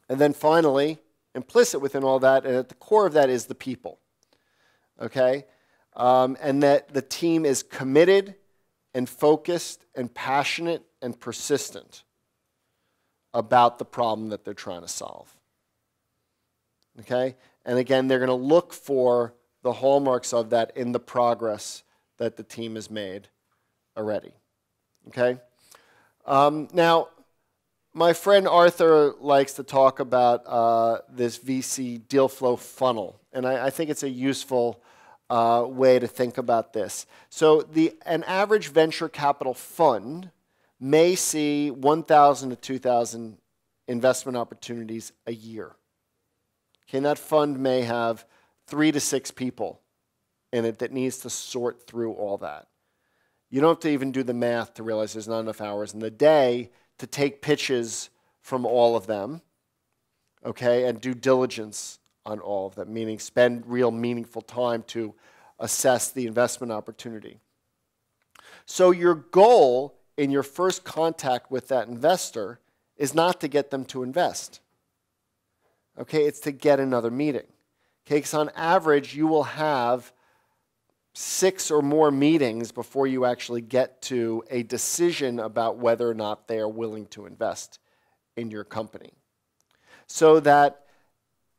And then finally, implicit within all that, and at the core of that is the people. Okay? And that the team is committed and focused and passionate and persistent about the problem that they're trying to solve. Okay? And again, they're going to look for the hallmarks of that in the progress that the team has made already. Okay? Now, my friend Arthur likes to talk about this VC deal flow funnel, and I think it's a useful way to think about this. So an average venture capital fund may see 1,000 to 2,000 investment opportunities a year. Okay, and that fund may have 3 to 6 people in it that needs to sort through all that. You don't have to even do the math to realize there's not enough hours in the day to take pitches from all of them, okay, and do diligence on all of them, meaning spend real meaningful time to assess the investment opportunity. So your goal in your first contact with that investor is not to get them to invest. Okay, it's to get another meeting. Okay, because on average, you will have 6 or more meetings before you actually get to a decision about whether or not they are willing to invest in your company. So that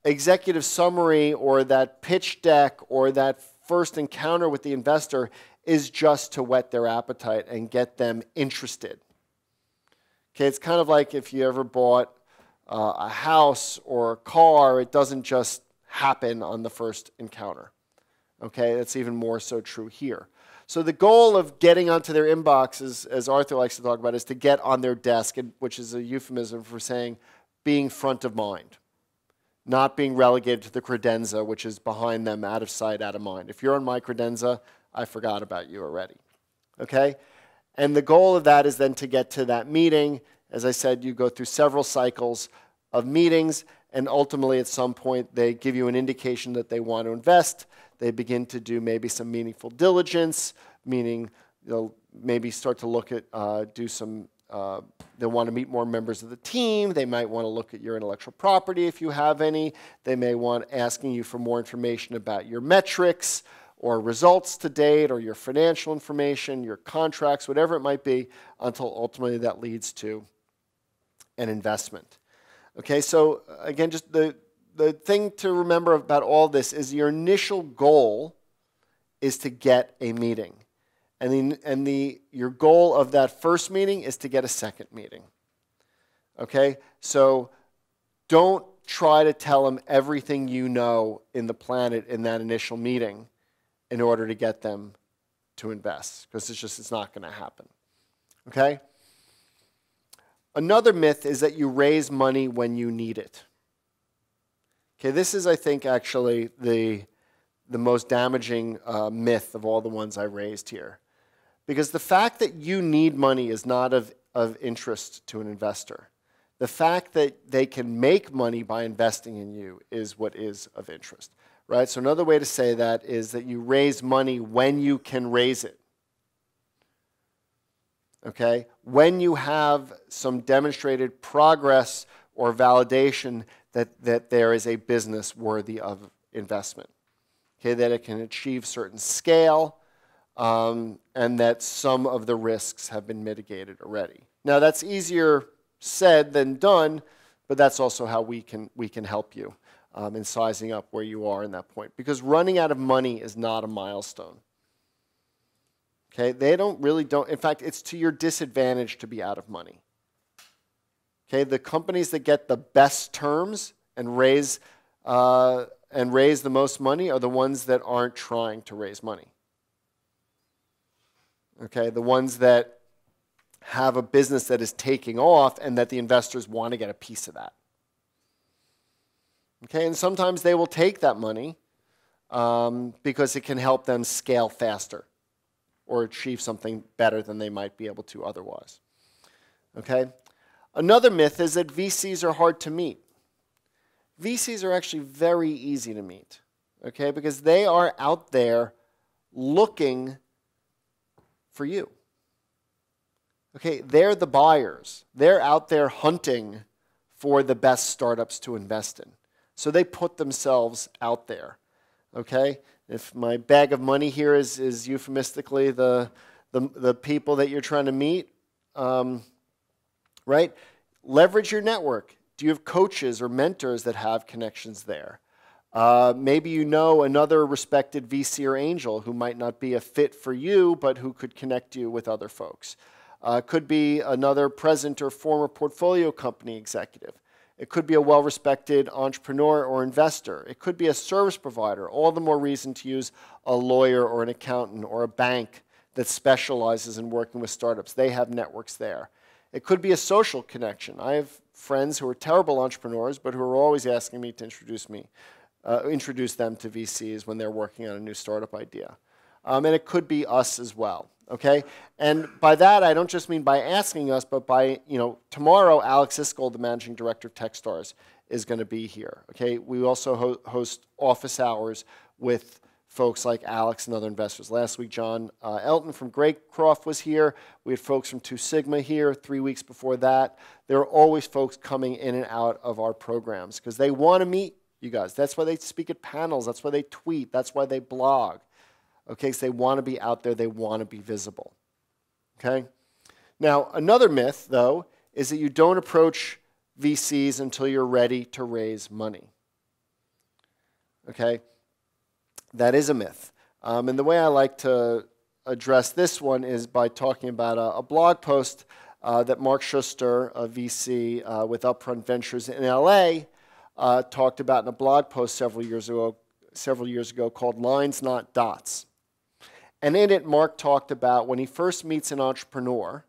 executive summary or that pitch deck or that first encounter with the investor is just to whet their appetite and get them interested. Okay, it's kind of like if you ever bought a house or a car, it doesn't just happen on the first encounter. Okay, that's even more so true here. So the goal of getting onto their inbox, as Arthur likes to talk about, is to get on their desk, which is a euphemism for saying being front of mind, not being relegated to the credenza, which is behind them, out of sight, out of mind. If you're on my credenza, I forgot about you already. Okay? And the goal of that is then to get to that meeting. As I said, you go through several cycles of meetings, and ultimately at some point they give you an indication that they want to invest. They begin to do maybe some meaningful diligence, meaning they'll maybe start to look at, they want to meet more members of the team. They might want to look at your intellectual property if you have any. They may want asking you for more information about your metrics or results to date or your financial information, your contracts, whatever it might be, until ultimately that leads to an investment. Okay, so again, just the thing to remember about all this is your initial goal is to get a meeting. And your goal of that first meeting is to get a second meeting. Okay? So don't try to tell them everything you know in the planet in that initial meeting in order to get them to invest, because it's not going to happen. Okay? Another myth is that you raise money when you need it. Okay, this is, I think, actually the most damaging myth of all the ones I raised here. Because the fact that you need money is not of interest to an investor. The fact that they can make money by investing in you is what is of interest, right? So another way to say that is that you raise money when you can raise it. Okay? When you have some demonstrated progress or validation that there is a business worthy of investment. Okay? That it can achieve certain scale, and that some of the risks have been mitigated already. Now that's easier said than done, but that's also how we can help you in sizing up where you are in that point. Because running out of money is not a milestone. Okay, in fact, it's to your disadvantage to be out of money. Okay, the companies that get the best terms and raise the most money are the ones that aren't trying to raise money. Okay, the ones that have a business that is taking off and that the investors want to get a piece of that. Okay, and sometimes they will take that money because it can help them scale faster or achieve something better than they might be able to otherwise. Okay, another myth is that VCs are hard to meet. VCs are actually very easy to meet, okay, because they are out there looking for you. Okay, they're the buyers. They're out there hunting for the best startups to invest in. So they put themselves out there. Okay? If my bag of money here is euphemistically the people that you're trying to meet, right? Leverage your network. Do you have coaches or mentors that have connections there? Maybe you know another respected VC or angel who might not be a fit for you, but who could connect you with other folks. Could be another present or former portfolio company executive. It could be a well-respected entrepreneur or investor. It could be a service provider. All the more reason to use a lawyer or an accountant or a bank that specializes in working with startups. They have networks there. It could be a social connection. I have friends who are terrible entrepreneurs, but who are always asking me to introduce them to VCs when they're working on a new startup idea. And it could be us as well. Okay, and by that I don't just mean by asking us, but by, tomorrow Alex Iscol, the managing director of Techstars, is going to be here. Okay, we also host office hours with folks like Alex and other investors. Last week, John Elton from Greycroft was here. We had folks from 2 Sigma here 3 weeks before that. There are always folks coming in and out of our programs because they want to meet you guys. That's why they speak at panels. That's why they tweet. That's why they blog. Okay, so they want to be out there, they want to be visible. Okay? Now, another myth, though, is that you don't approach VCs until you're ready to raise money. Okay? That is a myth. And the way I like to address this one is by talking about a blog post that Mark Schuster, a VC with Upfront Ventures in LA, talked about in a blog post several years ago called Lines Not Dots. And in it, Mark talked about when he first meets an entrepreneur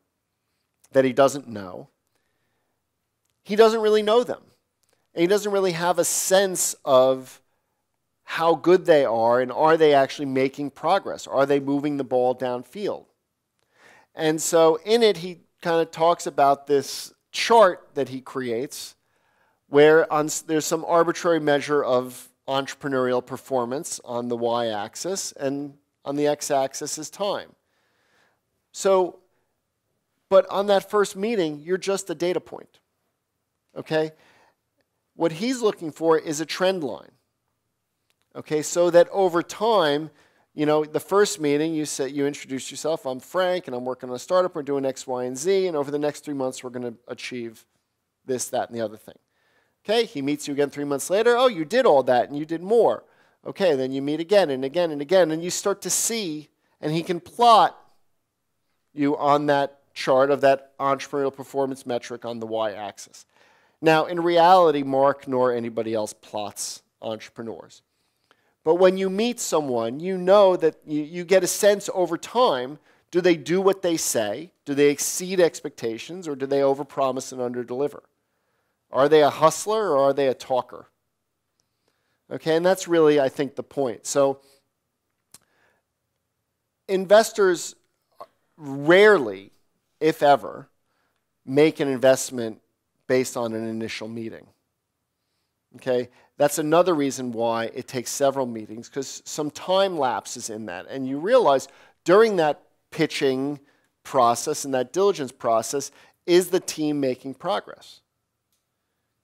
that he doesn't know, he doesn't really know them. And he doesn't really have a sense of how good they are and are they actually making progress? Are they moving the ball downfield? And so in it, he kind of talks about this chart that he creates where there's some arbitrary measure of entrepreneurial performance on the y-axis, and on the x-axis is time. So, but on that first meeting, you're just a data point, okay? What he's looking for is a trend line, okay? So that over time, you know, the first meeting, you introduce yourself, I'm Frank, and I'm working on a startup, we're doing X, Y, and Z, and over the next 3 months, we're going to achieve this, that, and the other thing. Okay, he meets you again 3 months later, oh, you did all that, and you did more. Okay, then you meet again and again and again, and you start to see, and he can plot you on that chart of that entrepreneurial performance metric on the y-axis. Now, in reality, Mark nor anybody else plots entrepreneurs. But when you meet someone, you know that you get a sense over time, do they do what they say? Do they exceed expectations, or do they overpromise and underdeliver? Are they a hustler, or are they a talker? Okay, and that's really, I think, the point. So investors rarely, if ever, make an investment based on an initial meeting. Okay, that's another reason why it takes several meetings, because some time lapse is in that. And you realize during that pitching process and that diligence process, is the team making progress?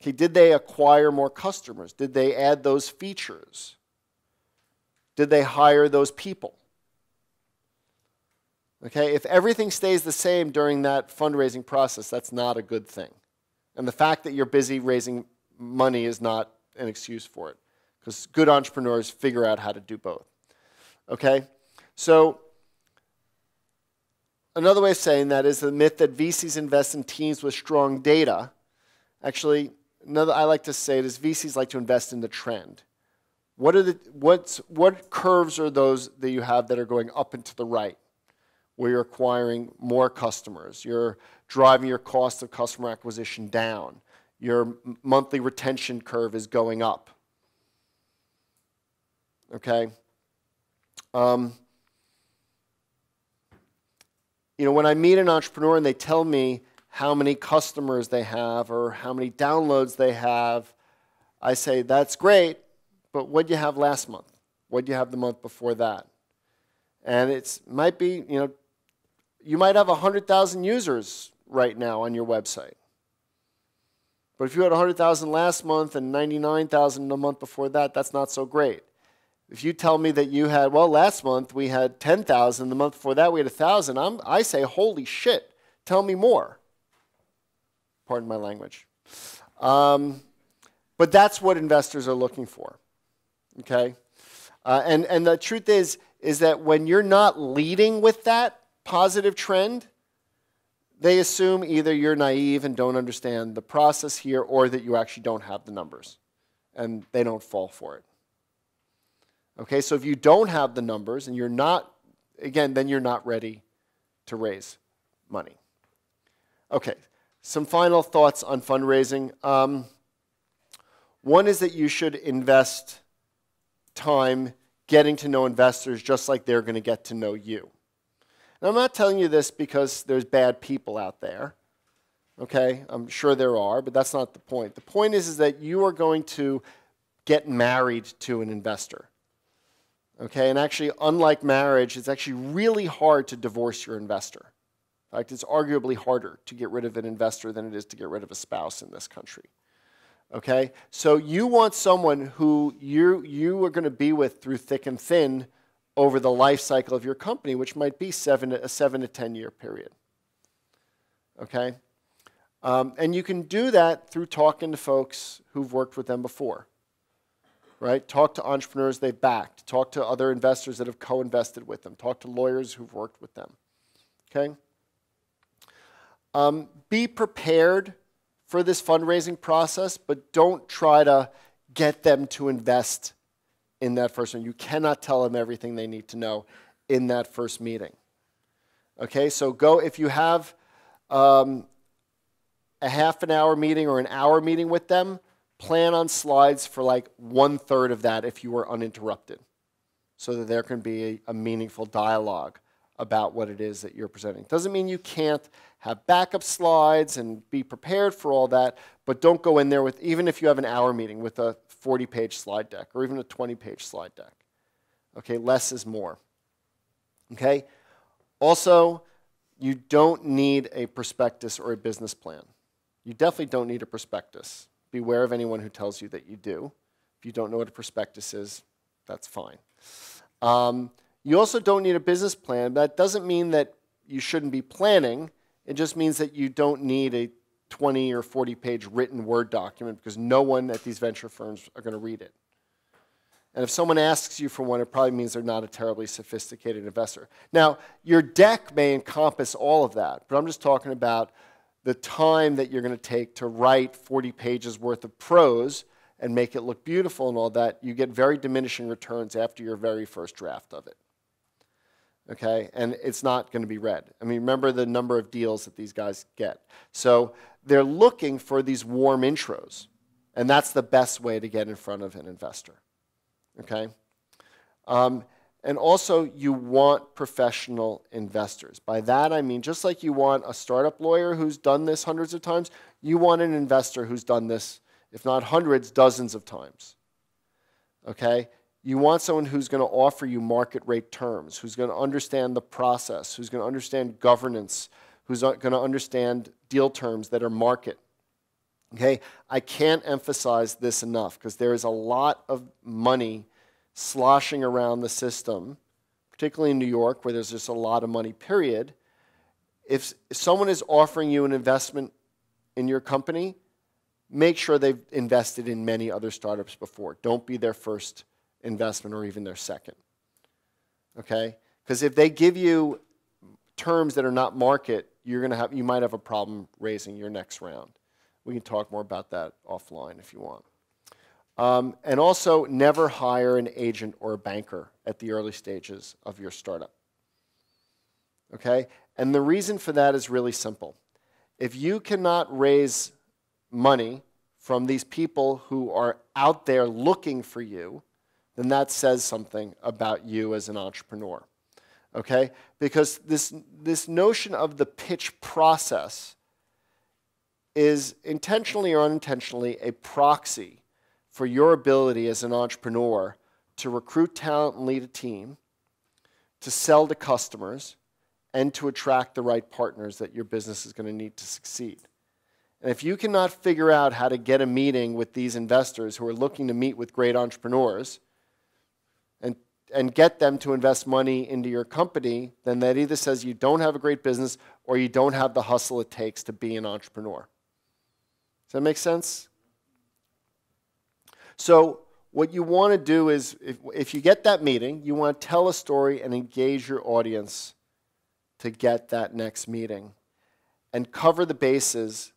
Okay, did they acquire more customers? Did they add those features? Did they hire those people? Okay, if everything stays the same during that fundraising process, that's not a good thing. And the fact that you're busy raising money is not an excuse for it, because good entrepreneurs figure out how to do both. Okay, so another way of saying that is the myth that VCs invest in teams with strong data. Actually, another I like to say it is VCs like to invest in the trend. What curves are those that you have that are going up and to the right, where you're acquiring more customers, you're driving your cost of customer acquisition down, your monthly retention curve is going up. Okay? You know, when I meet an entrepreneur and they tell me how many customers they have or how many downloads they have, I say, that's great, but what did you have last month? What did you have the month before that? And it might be, you know, you might have 100,000 users right now on your website. But if you had 100,000 last month and 99,000 the month before that, that's not so great. If you tell me that you had, well, last month we had 10,000, the month before that we had 1,000, I say, holy shit, tell me more. Pardon my language. But that's what investors are looking for, okay? And the truth is that when you're not leading with that positive trend, they assume either you're naive and don't understand the process here, or that you actually don't have the numbers, and they don't fall for it. Okay, so if you don't have the numbers and you're not, again, then you're not ready to raise money. Okay, some final thoughts on fundraising. One is that you should invest time getting to know investors just like they're going to get to know you. And I'm not telling you this because there's bad people out there. Okay, I'm sure there are, but that's not the point. The point is that you are going to get married to an investor. Okay, and actually, unlike marriage, it's actually really hard to divorce your investor. In fact, it's arguably harder to get rid of an investor than it is to get rid of a spouse in this country. Okay, so you want someone who you are going to be with through thick and thin over the life cycle of your company, which might be a 7 to 10 year period. Okay? And you can do that through talking to folks who've worked with them before. Right? Talk to entrepreneurs they've backed. Talk to other investors that have co-invested with them. Talk to lawyers who've worked with them. Okay? Be prepared for this fundraising process, but don't try to get them to invest in that first one. You cannot tell them everything they need to know in that first meeting. Okay, so go, if you have a half an hour meeting or an hour meeting with them, plan on slides for like 1/3 of that if you were uninterrupted, so that there can be a meaningful dialogue about what it is that you're presenting. Doesn't mean you can't have backup slides and be prepared for all that, but don't go in there with, even if you have an hour meeting, with a 40-page slide deck or even a 20-page slide deck. Okay, less is more. Okay? Also, you don't need a prospectus or a business plan. You definitely don't need a prospectus. Beware of anyone who tells you that you do. If you don't know what a prospectus is, that's fine. You also don't need a business plan. That doesn't mean that you shouldn't be planning. It just means that you don't need a 20 or 40-page written Word document, because no one at these venture firms are going to read it. And if someone asks you for one, it probably means they're not a terribly sophisticated investor. Now, your deck may encompass all of that, but I'm just talking about the time that you're going to take to write 40 pages worth of prose and make it look beautiful and all that. You get very diminishing returns after your very first draft of it. Okay, and it's not going to be read. I mean, remember the number of deals that these guys get. So they're looking for these warm intros, and that's the best way to get in front of an investor. Okay, and also you want professional investors. By that I mean, just like you want a startup lawyer who's done this hundreds of times, you want an investor who's done this, if not hundreds, dozens of times. Okay? You want someone who's going to offer you market rate terms, who's going to understand the process, who's going to understand governance, who's going to understand deal terms that are market. Okay? I can't emphasize this enough, because there is a lot of money sloshing around the system, particularly in New York, where there's just a lot of money, period. If someone is offering you an investment in your company, make sure they've invested in many other startups before. Don't be their first investment or even their second. Okay? Because if they give you terms that are not market, you might have a problem raising your next round. We can talk more about that offline if you want. And also, never hire an agent or a banker at the early stages of your startup. Okay? And the reason for that is really simple. If you cannot raise money from these people who are out there looking for you, then that says something about you as an entrepreneur. Okay? Because this notion of the pitch process is intentionally or unintentionally a proxy for your ability as an entrepreneur to recruit talent and lead a team, to sell to customers, and to attract the right partners that your business is going to need to succeed. And if you cannot figure out how to get a meeting with these investors who are looking to meet with great entrepreneurs and get them to invest money into your company, then that either says you don't have a great business or you don't have the hustle it takes to be an entrepreneur. Does that make sense? So what you want to do is, if you get that meeting, you want to tell a story and engage your audience to get that next meeting and cover the bases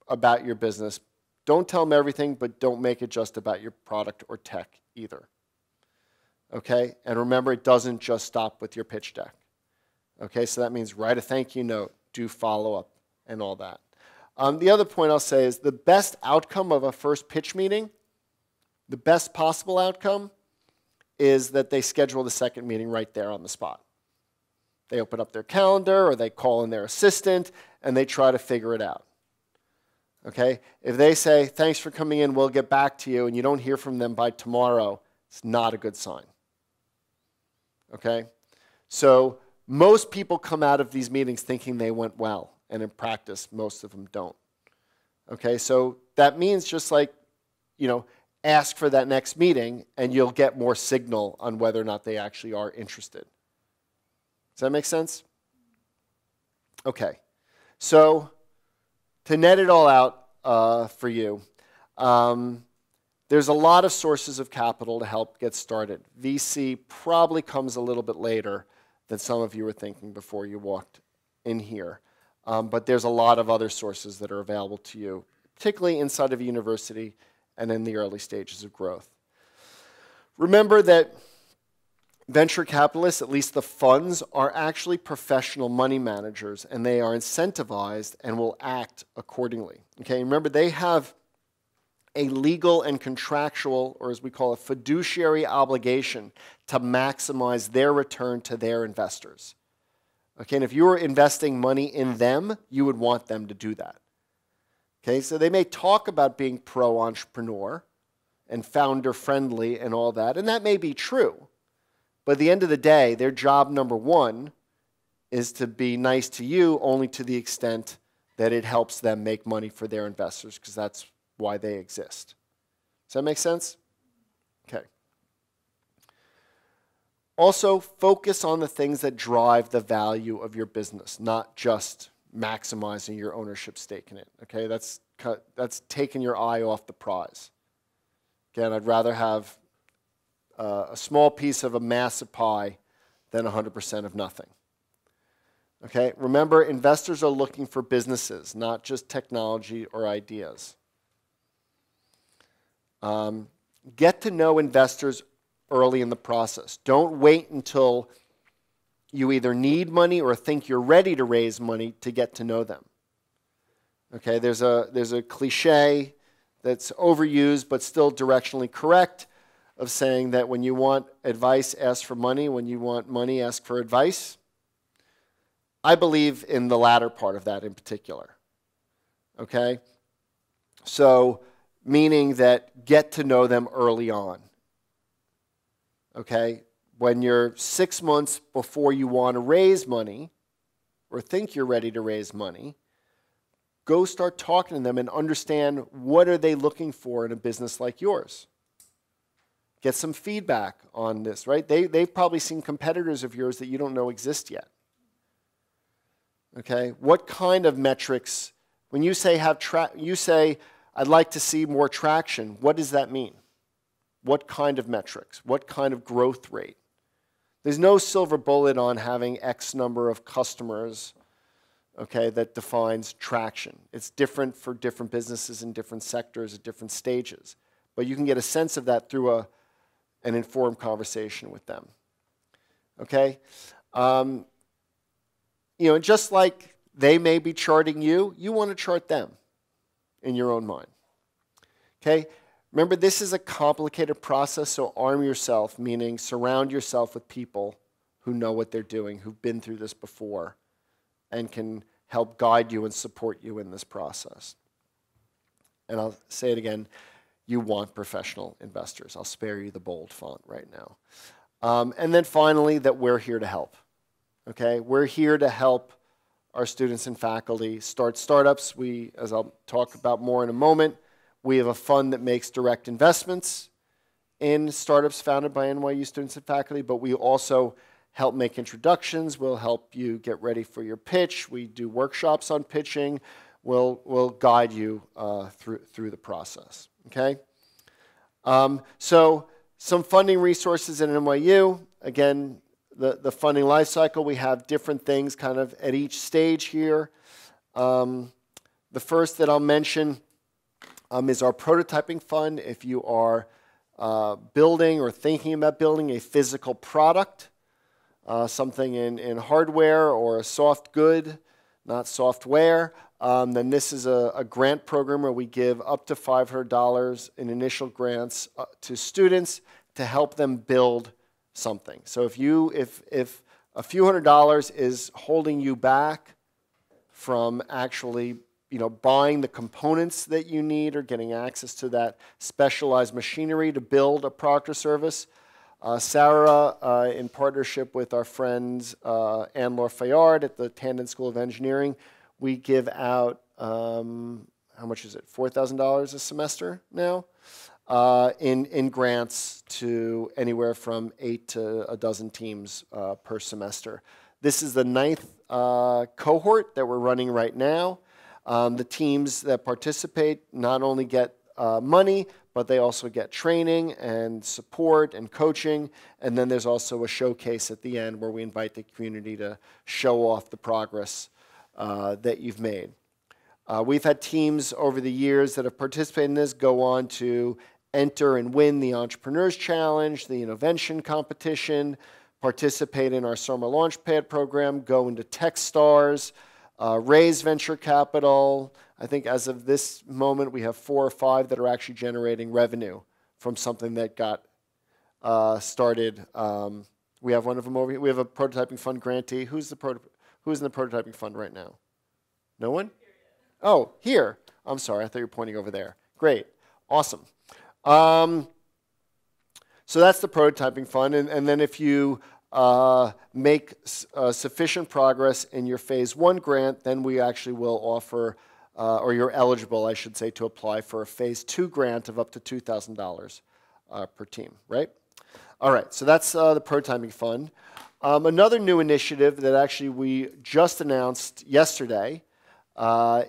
about your business. Don't tell them everything, but don't make it just about your product or tech either. Okay? And remember, it doesn't just stop with your pitch deck. Okay? So that means write a thank you note, do follow-up, and all that. The other point I'll say is the best outcome of a first pitch meeting, the best possible outcome, is that they schedule the second meeting right there on the spot. They open up their calendar or they call in their assistant and they try to figure it out. Okay? If they say, thanks for coming in, we'll get back to you, and you don't hear from them by tomorrow, it's not a good sign. Okay? So most people come out of these meetings thinking they went well, and in practice, most of them don't. Okay? So that means, just like, ask for that next meeting, and you'll get more signal on whether or not they actually are interested. Does that make sense? Okay. So to net it all out for you, there's a lot of sources of capital to help get started. VC probably comes a little bit later than some of you were thinking before you walked in here. But there's a lot of other sources that are available to you, particularly inside of a university and in the early stages of growth. Remember that venture capitalists, at least the funds, are actually professional money managers, and they are incentivized and will act accordingly. Okay, remember they have a legal and contractual, or as we call it, fiduciary obligation to maximize their return to their investors. Okay, and if you were investing money in them, you would want them to do that. Okay, so they may talk about being pro-entrepreneur and founder-friendly and all that, and that may be true. But at the end of the day, their job number one is to be nice to you only to the extent that it helps them make money for their investors, because that's why they exist. Does that make sense? Okay. Also, focus on the things that drive the value of your business, not just maximizing your ownership stake in it. Okay, that's taking your eye off the prize. Again, I'd rather have a small piece of a massive pie than 100% of nothing. Okay, remember, investors are looking for businesses, not just technology or ideas. Get to know investors early in the process. Don't wait until you either need money or think you're ready to raise money to get to know them. Okay, there's a cliche that's overused but still directionally correct of saying that when you want advice, ask for money. When you want money, ask for advice. I believe in the latter part of that in particular. Okay? So, meaning that get to know them early on. Okay? When you're 6 months before you want to raise money or think you're ready to raise money, go start talking to them and understand what are they looking for in a business like yours. Get some feedback on this, right? They've probably seen competitors of yours that you don't know exist yet. Okay? What kind of metrics, when you say I'd like to see more traction, what does that mean? What kind of metrics? What kind of growth rate? There's no silver bullet on having X number of customers, okay, that defines traction. It's different for different businesses in different sectors at different stages. But you can get a sense of that through an informed conversation with them. Okay? Just like they may be charting you, you want to chart them in your own mind. Okay? Remember, this is a complicated process, so arm yourself, meaning surround yourself with people who know what they're doing, who've been through this before, and can help guide you and support you in this process. And I'll say it again, you want professional investors. I'll spare you the bold font right now. And then finally, that we're here to help. Okay? We're here to help our students and faculty start startups. As I'll talk about more in a moment, we have a fund that makes direct investments in startups founded by NYU students and faculty, but we also help make introductions. We'll help you get ready for your pitch. We do workshops on pitching. We'll guide you through the process. Okay? So some funding resources at NYU. Again, the funding life cycle, we have different things kind of at each stage here. The first that I'll mention is our prototyping fund. If you are building or thinking about building a physical product, something in hardware or a soft good, not software, then this is a grant program where we give up to $500 in initial grants to students to help them build something. So if a few $100s is holding you back from actually buying the components that you need or getting access to that specialized machinery to build a product or service, Sarah, in partnership with our friends Anne-Laure Fayard at the Tandon School of Engineering, we give out, how much is it, $4,000 a semester now, in grants to anywhere from 8 to a dozen teams per semester. This is the 9th cohort that we're running right now. The teams that participate not only get money, but they also get training and support and coaching. And then there's also a showcase at the end where we invite the community to show off the progress that you've made. We've had teams over the years that have participated in this go on to enter and win the Entrepreneurs Challenge, the Innovation Competition, participate in our Summer Launchpad program, go into Techstars, raise venture capital. I think as of this moment, we have 4 or 5 that are actually generating revenue from something that got started. We have one of them over here. We have a prototyping fund grantee. Who's in the prototyping fund right now? No one? Oh, here. I'm sorry. I thought you were pointing over there. Great. Awesome. So that's the prototyping fund. And then if you make sufficient progress in your phase 1 grant, then we actually will offer, or you're eligible, I should say, to apply for a phase 2 grant of up to $2,000 per team, right? All right, so that's the prototyping fund. Another new initiative that actually we just announced yesterday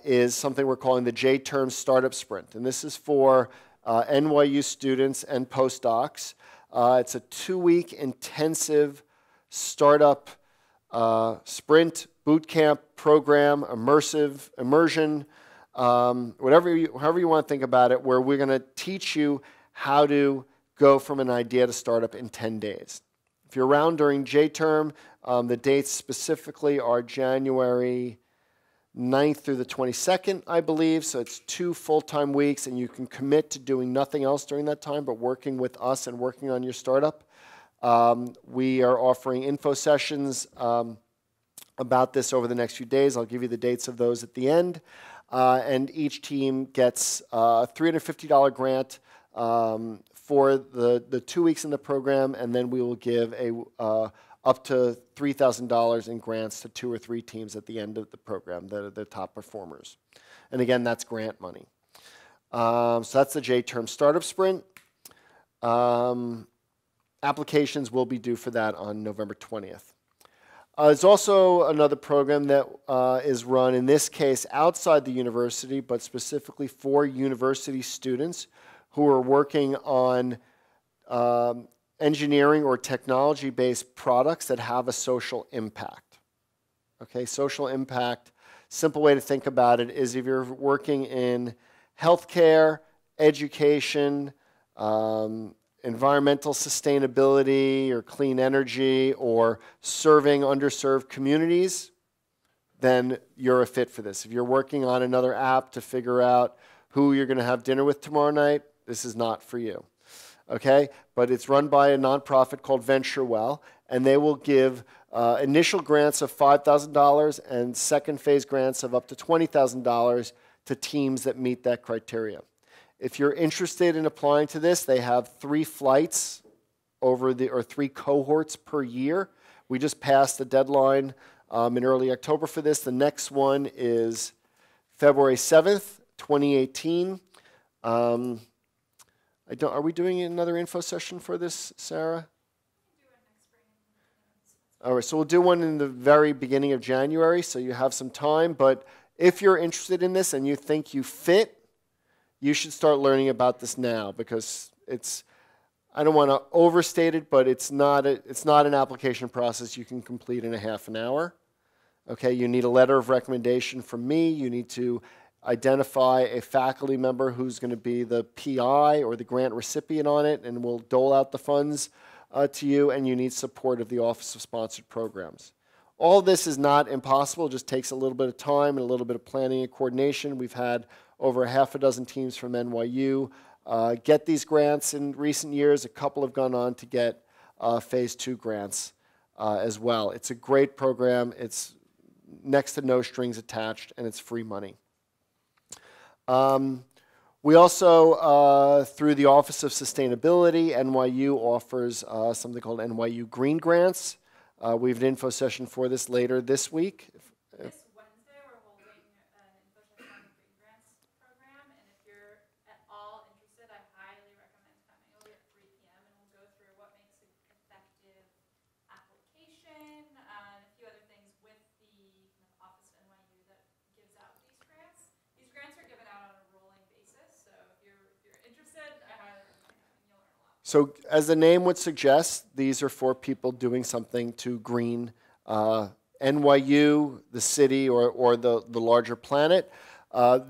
is something we're calling the J-Term Startup Sprint. And this is for NYU students and postdocs. It's a 2-week intensive startup sprint, boot camp program, immersion, however you want to think about it, where we're going to teach you how to go from an idea to startup in 10 days. If you're around during J-Term, the dates specifically are January 9th through the 22nd, I believe. So it's 2 full-time weeks, and you can commit to doing nothing else during that time but working with us and working on your startup. We are offering info sessions about this over the next few days. I'll give you the dates of those at the end. And each team gets a $350 grant for the 2 weeks in the program, and then we will give up to $3,000 in grants to 2 or 3 teams at the end of the program that are the top performers. And again, that's grant money. So that's the J-Term Startup Sprint. Applications will be due for that on November 20th. There's also another program that is run, in this case, outside the university, but specifically for university students who are working on engineering or technology-based products that have a social impact. Okay, social impact, simple way to think about it is if you're working in healthcare, education, environmental sustainability or clean energy or serving underserved communities, then you're a fit for this. If you're working on another app to figure out who you're going to have dinner with tomorrow night, this is not for you. Okay? But it's run by a nonprofit called VentureWell, and they will give initial grants of $5,000 and second phase grants of up to $20,000 to teams that meet that criteria. If you're interested in applying to this, they have 3 flights or 3 cohorts per year. We just passed the deadline in early October for this. The next one is February 7th, 2018. Are we doing another info session for this, Sarah? All right, so we'll do one in the very beginning of January, so you have some time. But if you're interested in this and you think you fit, you should start learning about this now, because it's, I don't want to overstate it, but it's not an application process you can complete in a half an hour. Okay, you need a letter of recommendation from me. You need to identify a faculty member who's going to be the PI or the grant recipient on it, and will dole out the funds to you, and you need support of the Office of Sponsored Programs. All this is not impossible. It just takes a little bit of time and a little bit of planning and coordination. We've had over 6 teams from NYU get these grants in recent years. A couple have gone on to get phase 2 grants as well. It's a great program. It's next to no strings attached, and it's free money. We also, through the Office of Sustainability, NYU offers something called NYU Green Grants. We have an info session for this later this week. This Wednesday, we're holding an info session on the Green Grants program, and if you're at all interested, I highly recommend So as the name would suggest, these are for people doing something to green NYU, the city, or the larger planet.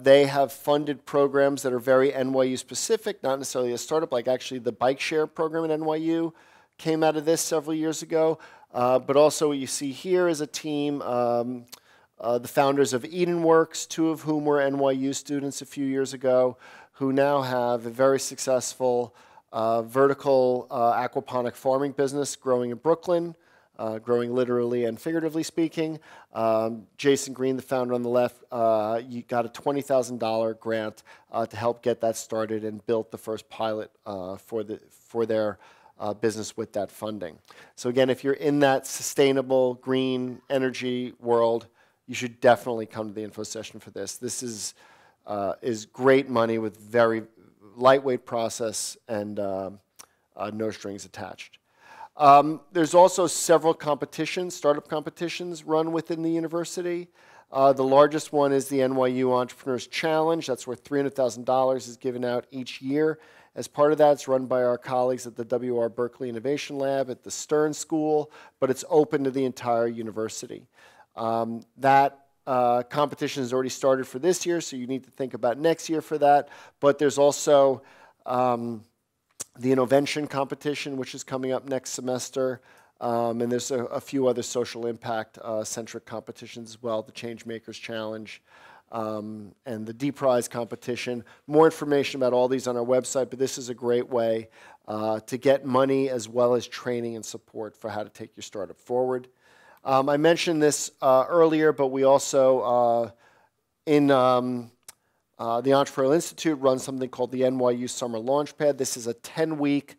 They have funded programs that are very NYU specific, not necessarily a startup, like actually the bike share program at NYU came out of this several years ago. But also what you see here is a team, the founders of EdenWorks, two of whom were NYU students a few years ago, who now have a very successful vertical aquaponic farming business growing in Brooklyn, growing literally and figuratively speaking. Jason Green, the founder on the left, you got a $20,000 grant to help get that started and built the first pilot for their business with that funding. So again, if you're in that sustainable green energy world, you should definitely come to the info session for this. This is great money with very lightweight process and no strings attached. There's also several competitions, startup competitions run within the university. The largest one is the NYU Entrepreneurs Challenge. That's worth $300,000 is given out each year. As part of that, it's run by our colleagues at the W.R. Berkeley Innovation Lab at the Stern School, but it's open to the entire university. That competition has already started for this year, so you need to think about next year for that. But there's also the Innovention competition, which is coming up next semester. And there's a few other social impact centric competitions as well, the Changemakers Challenge and the D-Prize competition. More information about all these on our website, but this is a great way to get money as well as training and support for how to take your startup forward. I mentioned this earlier, but we also, in the Entrepreneurial Institute, run something called the NYU Summer Launchpad. This is a 10-week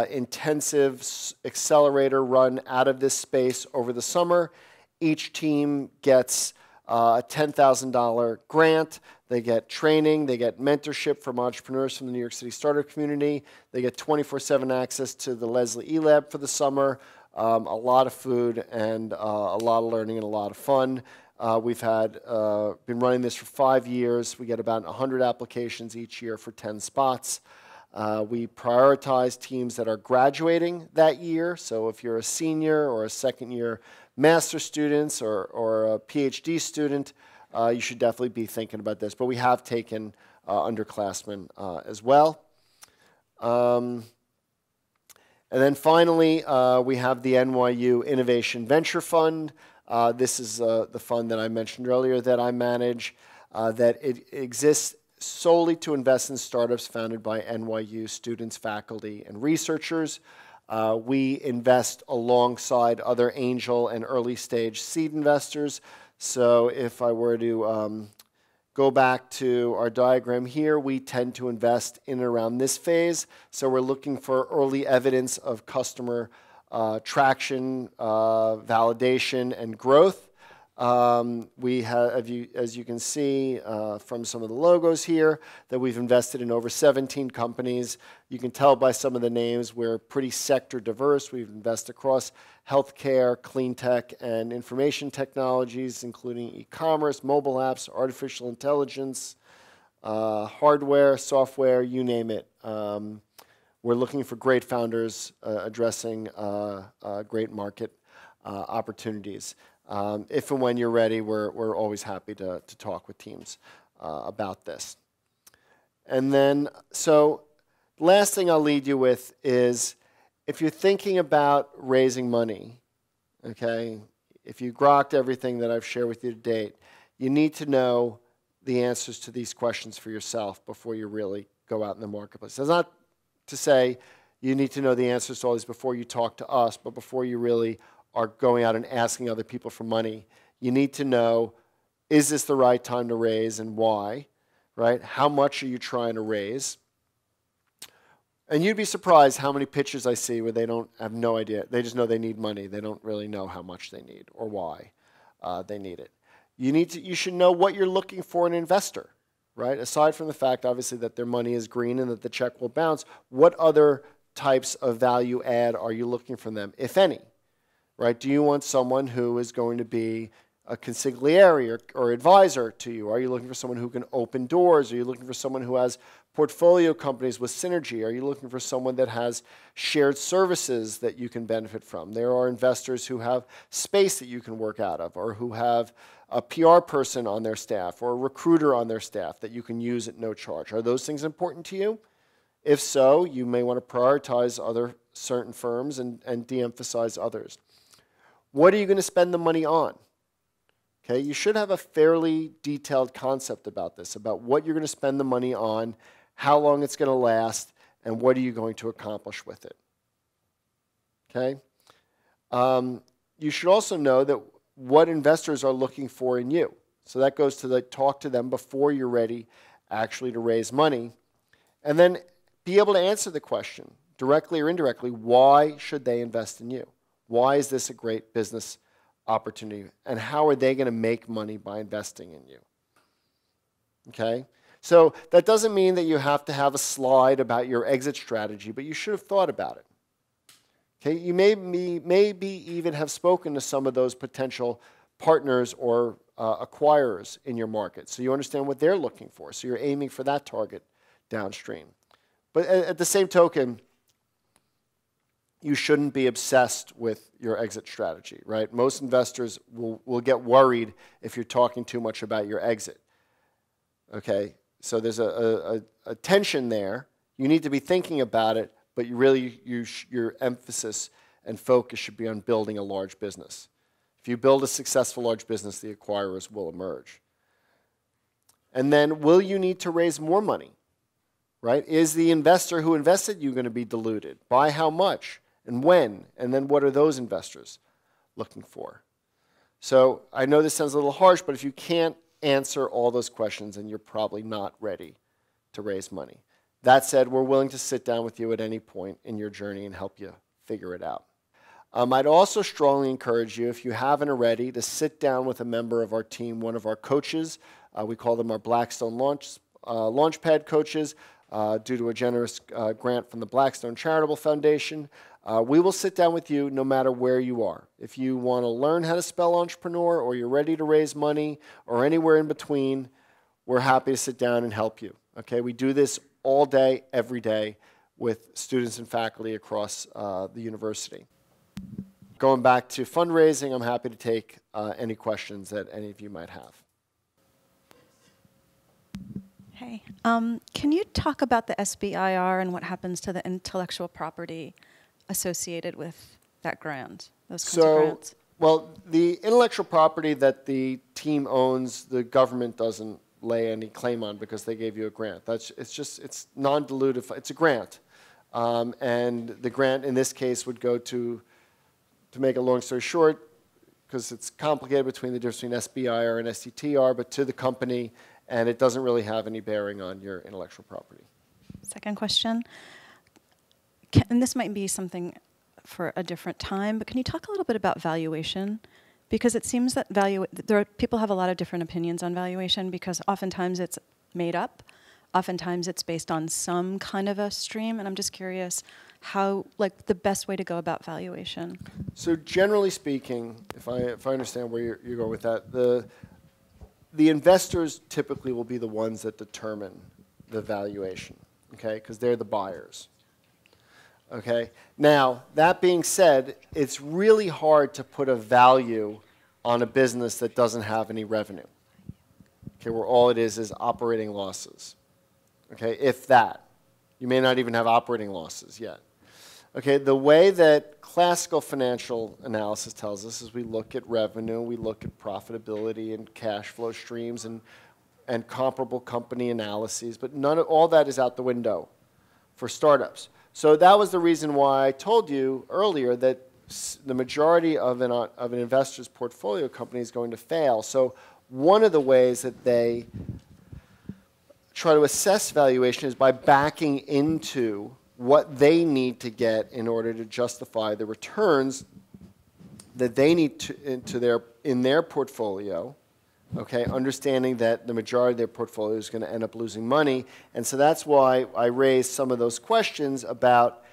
intensive accelerator run out of this space over the summer. Each team gets a $10,000 grant. They get training. They get mentorship from entrepreneurs from the New York City startup community. They get 24/7 access to the Leslie eLab for the summer. A lot of food and a lot of learning and a lot of fun. We've been running this for 5 years. We get about 100 applications each year for 10 spots. We prioritize teams that are graduating that year. So if you're a senior or a second-year master's student or a PhD student, you should definitely be thinking about this. But we have taken underclassmen as well. And then finally, we have the NYU Innovation Venture Fund. This is the fund that I mentioned earlier that I manage, that it exists solely to invest in startups founded by NYU students, faculty, and researchers. We invest alongside other angel and early stage seed investors. So if I were to go back to our diagram here, we tend to invest in and around this phase. So we're looking for early evidence of customer traction, validation, and growth. We have, as you can see from some of the logos here, that we've invested in over 17 companies. You can tell by some of the names we're pretty sector diverse. We've invested across healthcare, clean tech, and information technologies, including e-commerce, mobile apps, artificial intelligence, hardware, software, you name it. We're looking for great founders addressing great market opportunities. If and when you're ready, we're always happy to talk with teams about this. And then, so last thing I'll lead you with is, if you're thinking about raising money, okay, if you grokked everything that I've shared with you to date, you need to know the answers to these questions for yourself before you really go out in the marketplace. That's not to say you need to know the answers to all these before you talk to us, but before you really are going out and asking other people for money, you need to know, is this the right time to raise and why, right? How much are you trying to raise? And you'd be surprised how many pitches I see where they don't have no idea. They just know they need money. They don't really know how much they need or why they need it. You should know what you're looking for in an investor, right? Aside from the fact, obviously, that their money is green and that the check will bounce, what other types of value add are you looking from them, if any? Right? Do you want someone who is going to be a consigliere or advisor to you? Are you looking for someone who can open doors? Are you looking for someone who has portfolio companies with synergy? Are you looking for someone that has shared services that you can benefit from? There are investors who have space that you can work out of, or who have a PR person on their staff or a recruiter on their staff that you can use at no charge. Are those things important to you? If so, you may want to prioritize other certain firms and de-emphasize others. What are you going to spend the money on? Okay, you should have a fairly detailed concept about this, about what you're going to spend the money on, how long it's going to last, and what are you going to accomplish with it. Okay? You should also know that what investors are looking for in you. So that goes to talk to them before you're ready actually to raise money. And then be able to answer the question, directly or indirectly, why should they invest in you? Why is this a great business opportunity? And how are they going to make money by investing in you? Okay? So that doesn't mean that you have to have a slide about your exit strategy, but you should have thought about it. Okay? You maybe even have spoken to some of those potential partners or acquirers in your market, so you understand what they're looking for. So you're aiming for that target downstream. But at the same token, you shouldn't be obsessed with your exit strategy, right? Most investors will get worried if you're talking too much about your exit. Okay? So there's a tension there. You need to be thinking about it, but your emphasis and focus should be on building a large business. If you build a successful large business, the acquirers will emerge. And then, will you need to raise more money? Right? Is the investor who invested you going to be diluted? By how much? And when? And then what are those investors looking for? So I know this sounds a little harsh, but if you can't answer all those questions, then you're probably not ready to raise money. That said, we're willing to sit down with you at any point in your journey and help you figure it out. I'd also strongly encourage you, if you haven't already, to sit down with a member of our team, one of our coaches. We call them our Blackstone Launchpad coaches, due to a generous grant from the Blackstone Charitable Foundation. We will sit down with you no matter where you are. If you want to learn how to spell entrepreneur, or you're ready to raise money, or anywhere in between, we're happy to sit down and help you. Okay? We do this all day, every day, with students and faculty across the university. Going back to fundraising, I'm happy to take any questions that any of you might have. Hey, can you talk about the SBIR and what happens to the intellectual property associated with that grant, those kinds of grants? Well, the intellectual property that the team owns, the government doesn't lay any claim on because they gave you a grant. It's non-dilutive. It's a grant. And the grant in this case would go to make a long story short, because it's complicated between the difference between SBIR and STTR, but to the company, and it doesn't really have any bearing on your intellectual property. Second question, and this might be something for a different time, but can you talk a little bit about valuation? Because it seems that people have a lot of different opinions on valuation, because oftentimes it's made up, oftentimes it's based on some kind of a stream, and I'm just curious how, like, the best way to go about valuation. So generally speaking, if I understand where you're going with that, the investors typically will be the ones that determine the valuation, okay, because they're the buyers. Okay. Now, that being said, it's really hard to put a value on a business that doesn't have any revenue. Okay, where all it is operating losses. Okay, if that. You may not even have operating losses yet. Okay, the way that classical financial analysis tells us is we look at revenue, we look at profitability and cash flow streams and comparable company analyses, but all that is out the window for startups. So that was the reason why I told you earlier that the majority of an investor's portfolio company is going to fail. So one of the ways that they try to assess valuation is by backing into what they need to get in order to justify the returns that they need in their portfolio, okay, understanding that the majority of their portfolio is going to end up losing money. And so that's why I raised some of those questions about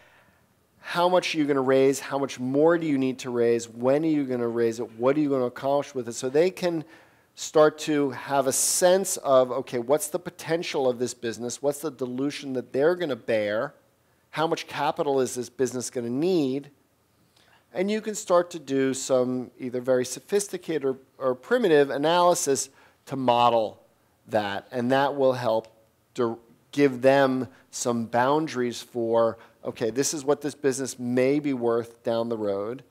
how much are you going to raise, how much more do you need to raise, when are you going to raise it, what are you going to accomplish with it, so they can start to have a sense of, okay, what's the potential of this business, what's the dilution that they're going to bear, how much capital is this business going to need, and you can start to do some either very sophisticated or primitive analysis to model that, and that will help to give them some boundaries for, okay, this is what this business may be worth down the road,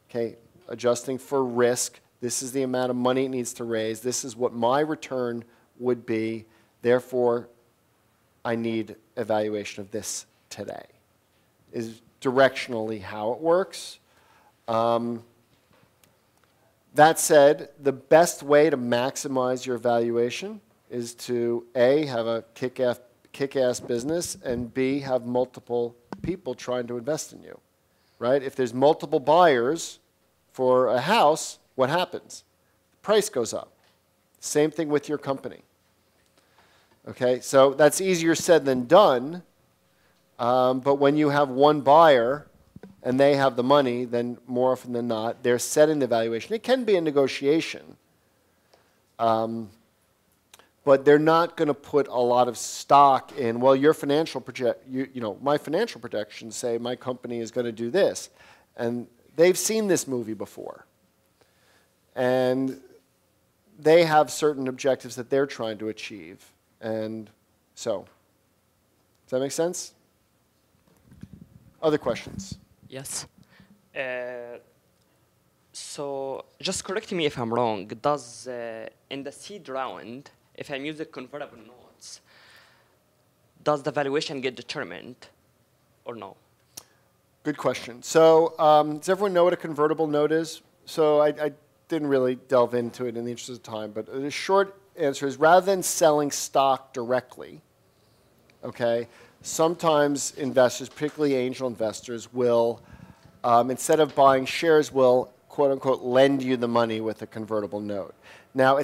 okay, adjusting for risk, this is the amount of money it needs to raise, this is what my return would be, therefore I need evaluation of this today, is directionally how it works. That said, the best way to maximize your valuation is to A, have a kick-ass business, and B, have multiple people trying to invest in you, right? If there's multiple buyers for a house, what happens? The price goes up. Same thing with your company. Okay, so that's easier said than done, but when you have one buyer and they have the money, then more often than not, they're setting the valuation. It can be a negotiation, but they're not going to put a lot of stock in, well, your financial my financial projections say my company is going to do this. And they've seen this movie before. And they have certain objectives that they're trying to achieve. And so, does that make sense? Other questions? Yes. So just correct me if I'm wrong. Does in the seed round, if I'm using convertible notes, does the valuation get determined or no? Good question. So does everyone know what a convertible note is? So I didn't really delve into it in the interest of time, but the short answer is rather than selling stock directly, okay, sometimes investors, particularly angel investors, will, instead of buying shares, will quote unquote lend you the money with a convertible note. Now,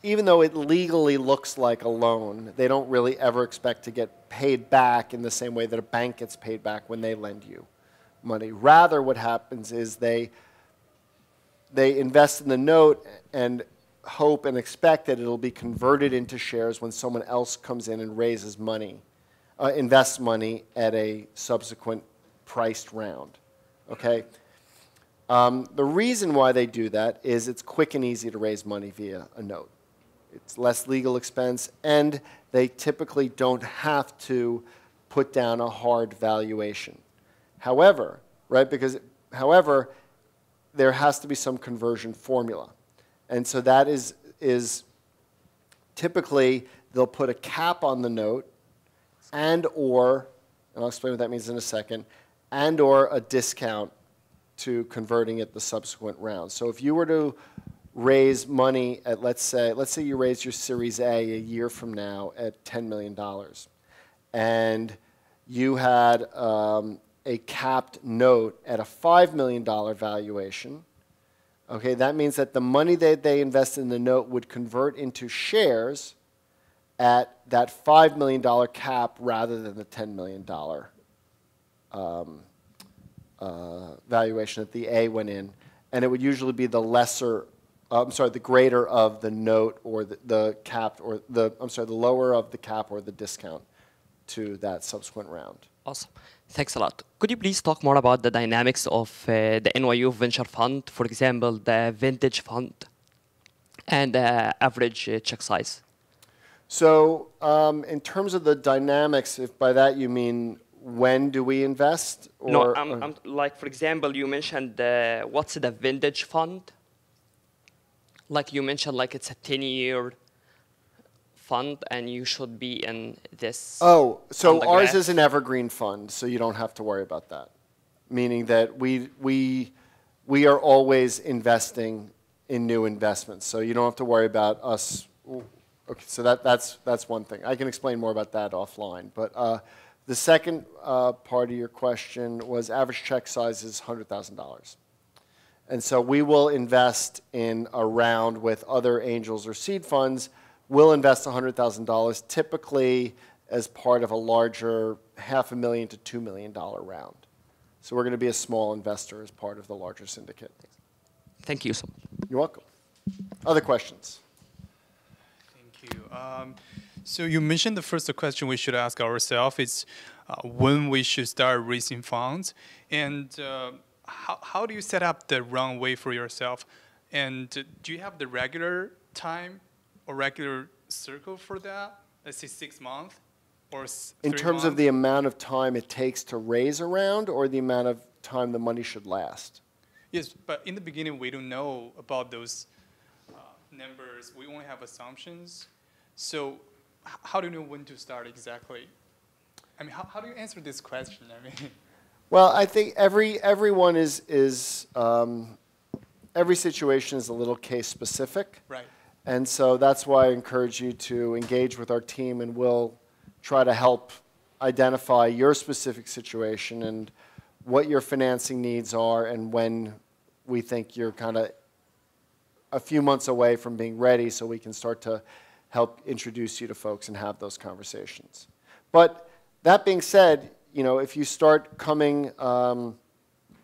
even though it legally looks like a loan, they don't really ever expect to get paid back in the same way that a bank gets paid back when they lend you money. Rather, what happens is they invest in the note and hope and expect that it'll be converted into shares when someone else comes in and raises money, invests money at a subsequent priced round. Okay? The reason why they do that is it's quick and easy to raise money via a note. It's less legal expense, and they typically don't have to put down a hard valuation. However, right, however, there has to be some conversion formula. And so that is typically they'll put a cap on the note and I'll explain what that means in a second, and or a discount to converting it the subsequent round. So if you were to raise money at, let's say you raise your Series A a year from now at $10 million, and you had a capped note at a $5 million valuation, okay, that means that the money that they invested in the note would convert into shares at that $5 million cap rather than the $10 million valuation that the A went in. And it would usually be the the greater of the note or the cap, or the lower of the cap or the discount to that subsequent round. Awesome. Thanks a lot. Could you please talk more about the dynamics of the NYU Venture Fund, for example, the vintage fund and the average check size? So in terms of the dynamics, if by that you mean when do we invest? Or, no, I'm like, for example, you mentioned what's the vintage fund? Like you mentioned, like it's a 10-year fund and you should be in this. Oh, so ours is an evergreen fund, so you don't have to worry about that. Meaning that we are always investing in new investments, so you don't have to worry about us. Okay, so that's one thing. I can explain more about that offline. But the second part of your question was average check size is $100,000. And so we will invest in a round with other angels or seed funds. We'll invest $100,000 typically as part of a larger $500,000 to $2 million round. So we're going to be a small investor as part of the larger syndicate. Thank you so much. You're welcome. Other questions? Thank you. So you mentioned the first question we should ask ourselves is when we should start raising funds, and how do you set up the runway for yourself? And do you have the regular time or regular circle for that? Let's say 6 months or 3 In terms of the amount of time it takes to raise a round, or the amount of time the money should last? Yes, but in the beginning we don't know about those numbers. We only have assumptions. So how do you know when to start exactly? I mean, how do you answer this question? I mean, Well, I think everyone every situation is a little case specific. right. And so that's why I encourage you to engage with our team, and we'll try to help identify your specific situation and what your financing needs are, and when we think you're kind of a few months away from being ready, so we can start to help introduce you to folks and have those conversations. But that being said, if you start coming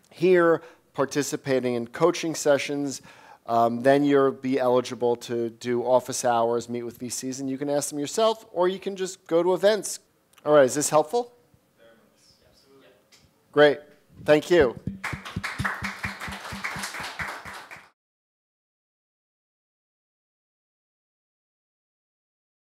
here, participating in coaching sessions, then you'll be eligible to do office hours, meet with VCs, and you can ask them yourself, or you can just go to events. All right, is this helpful? Very much. Absolutely. Great. Thank you.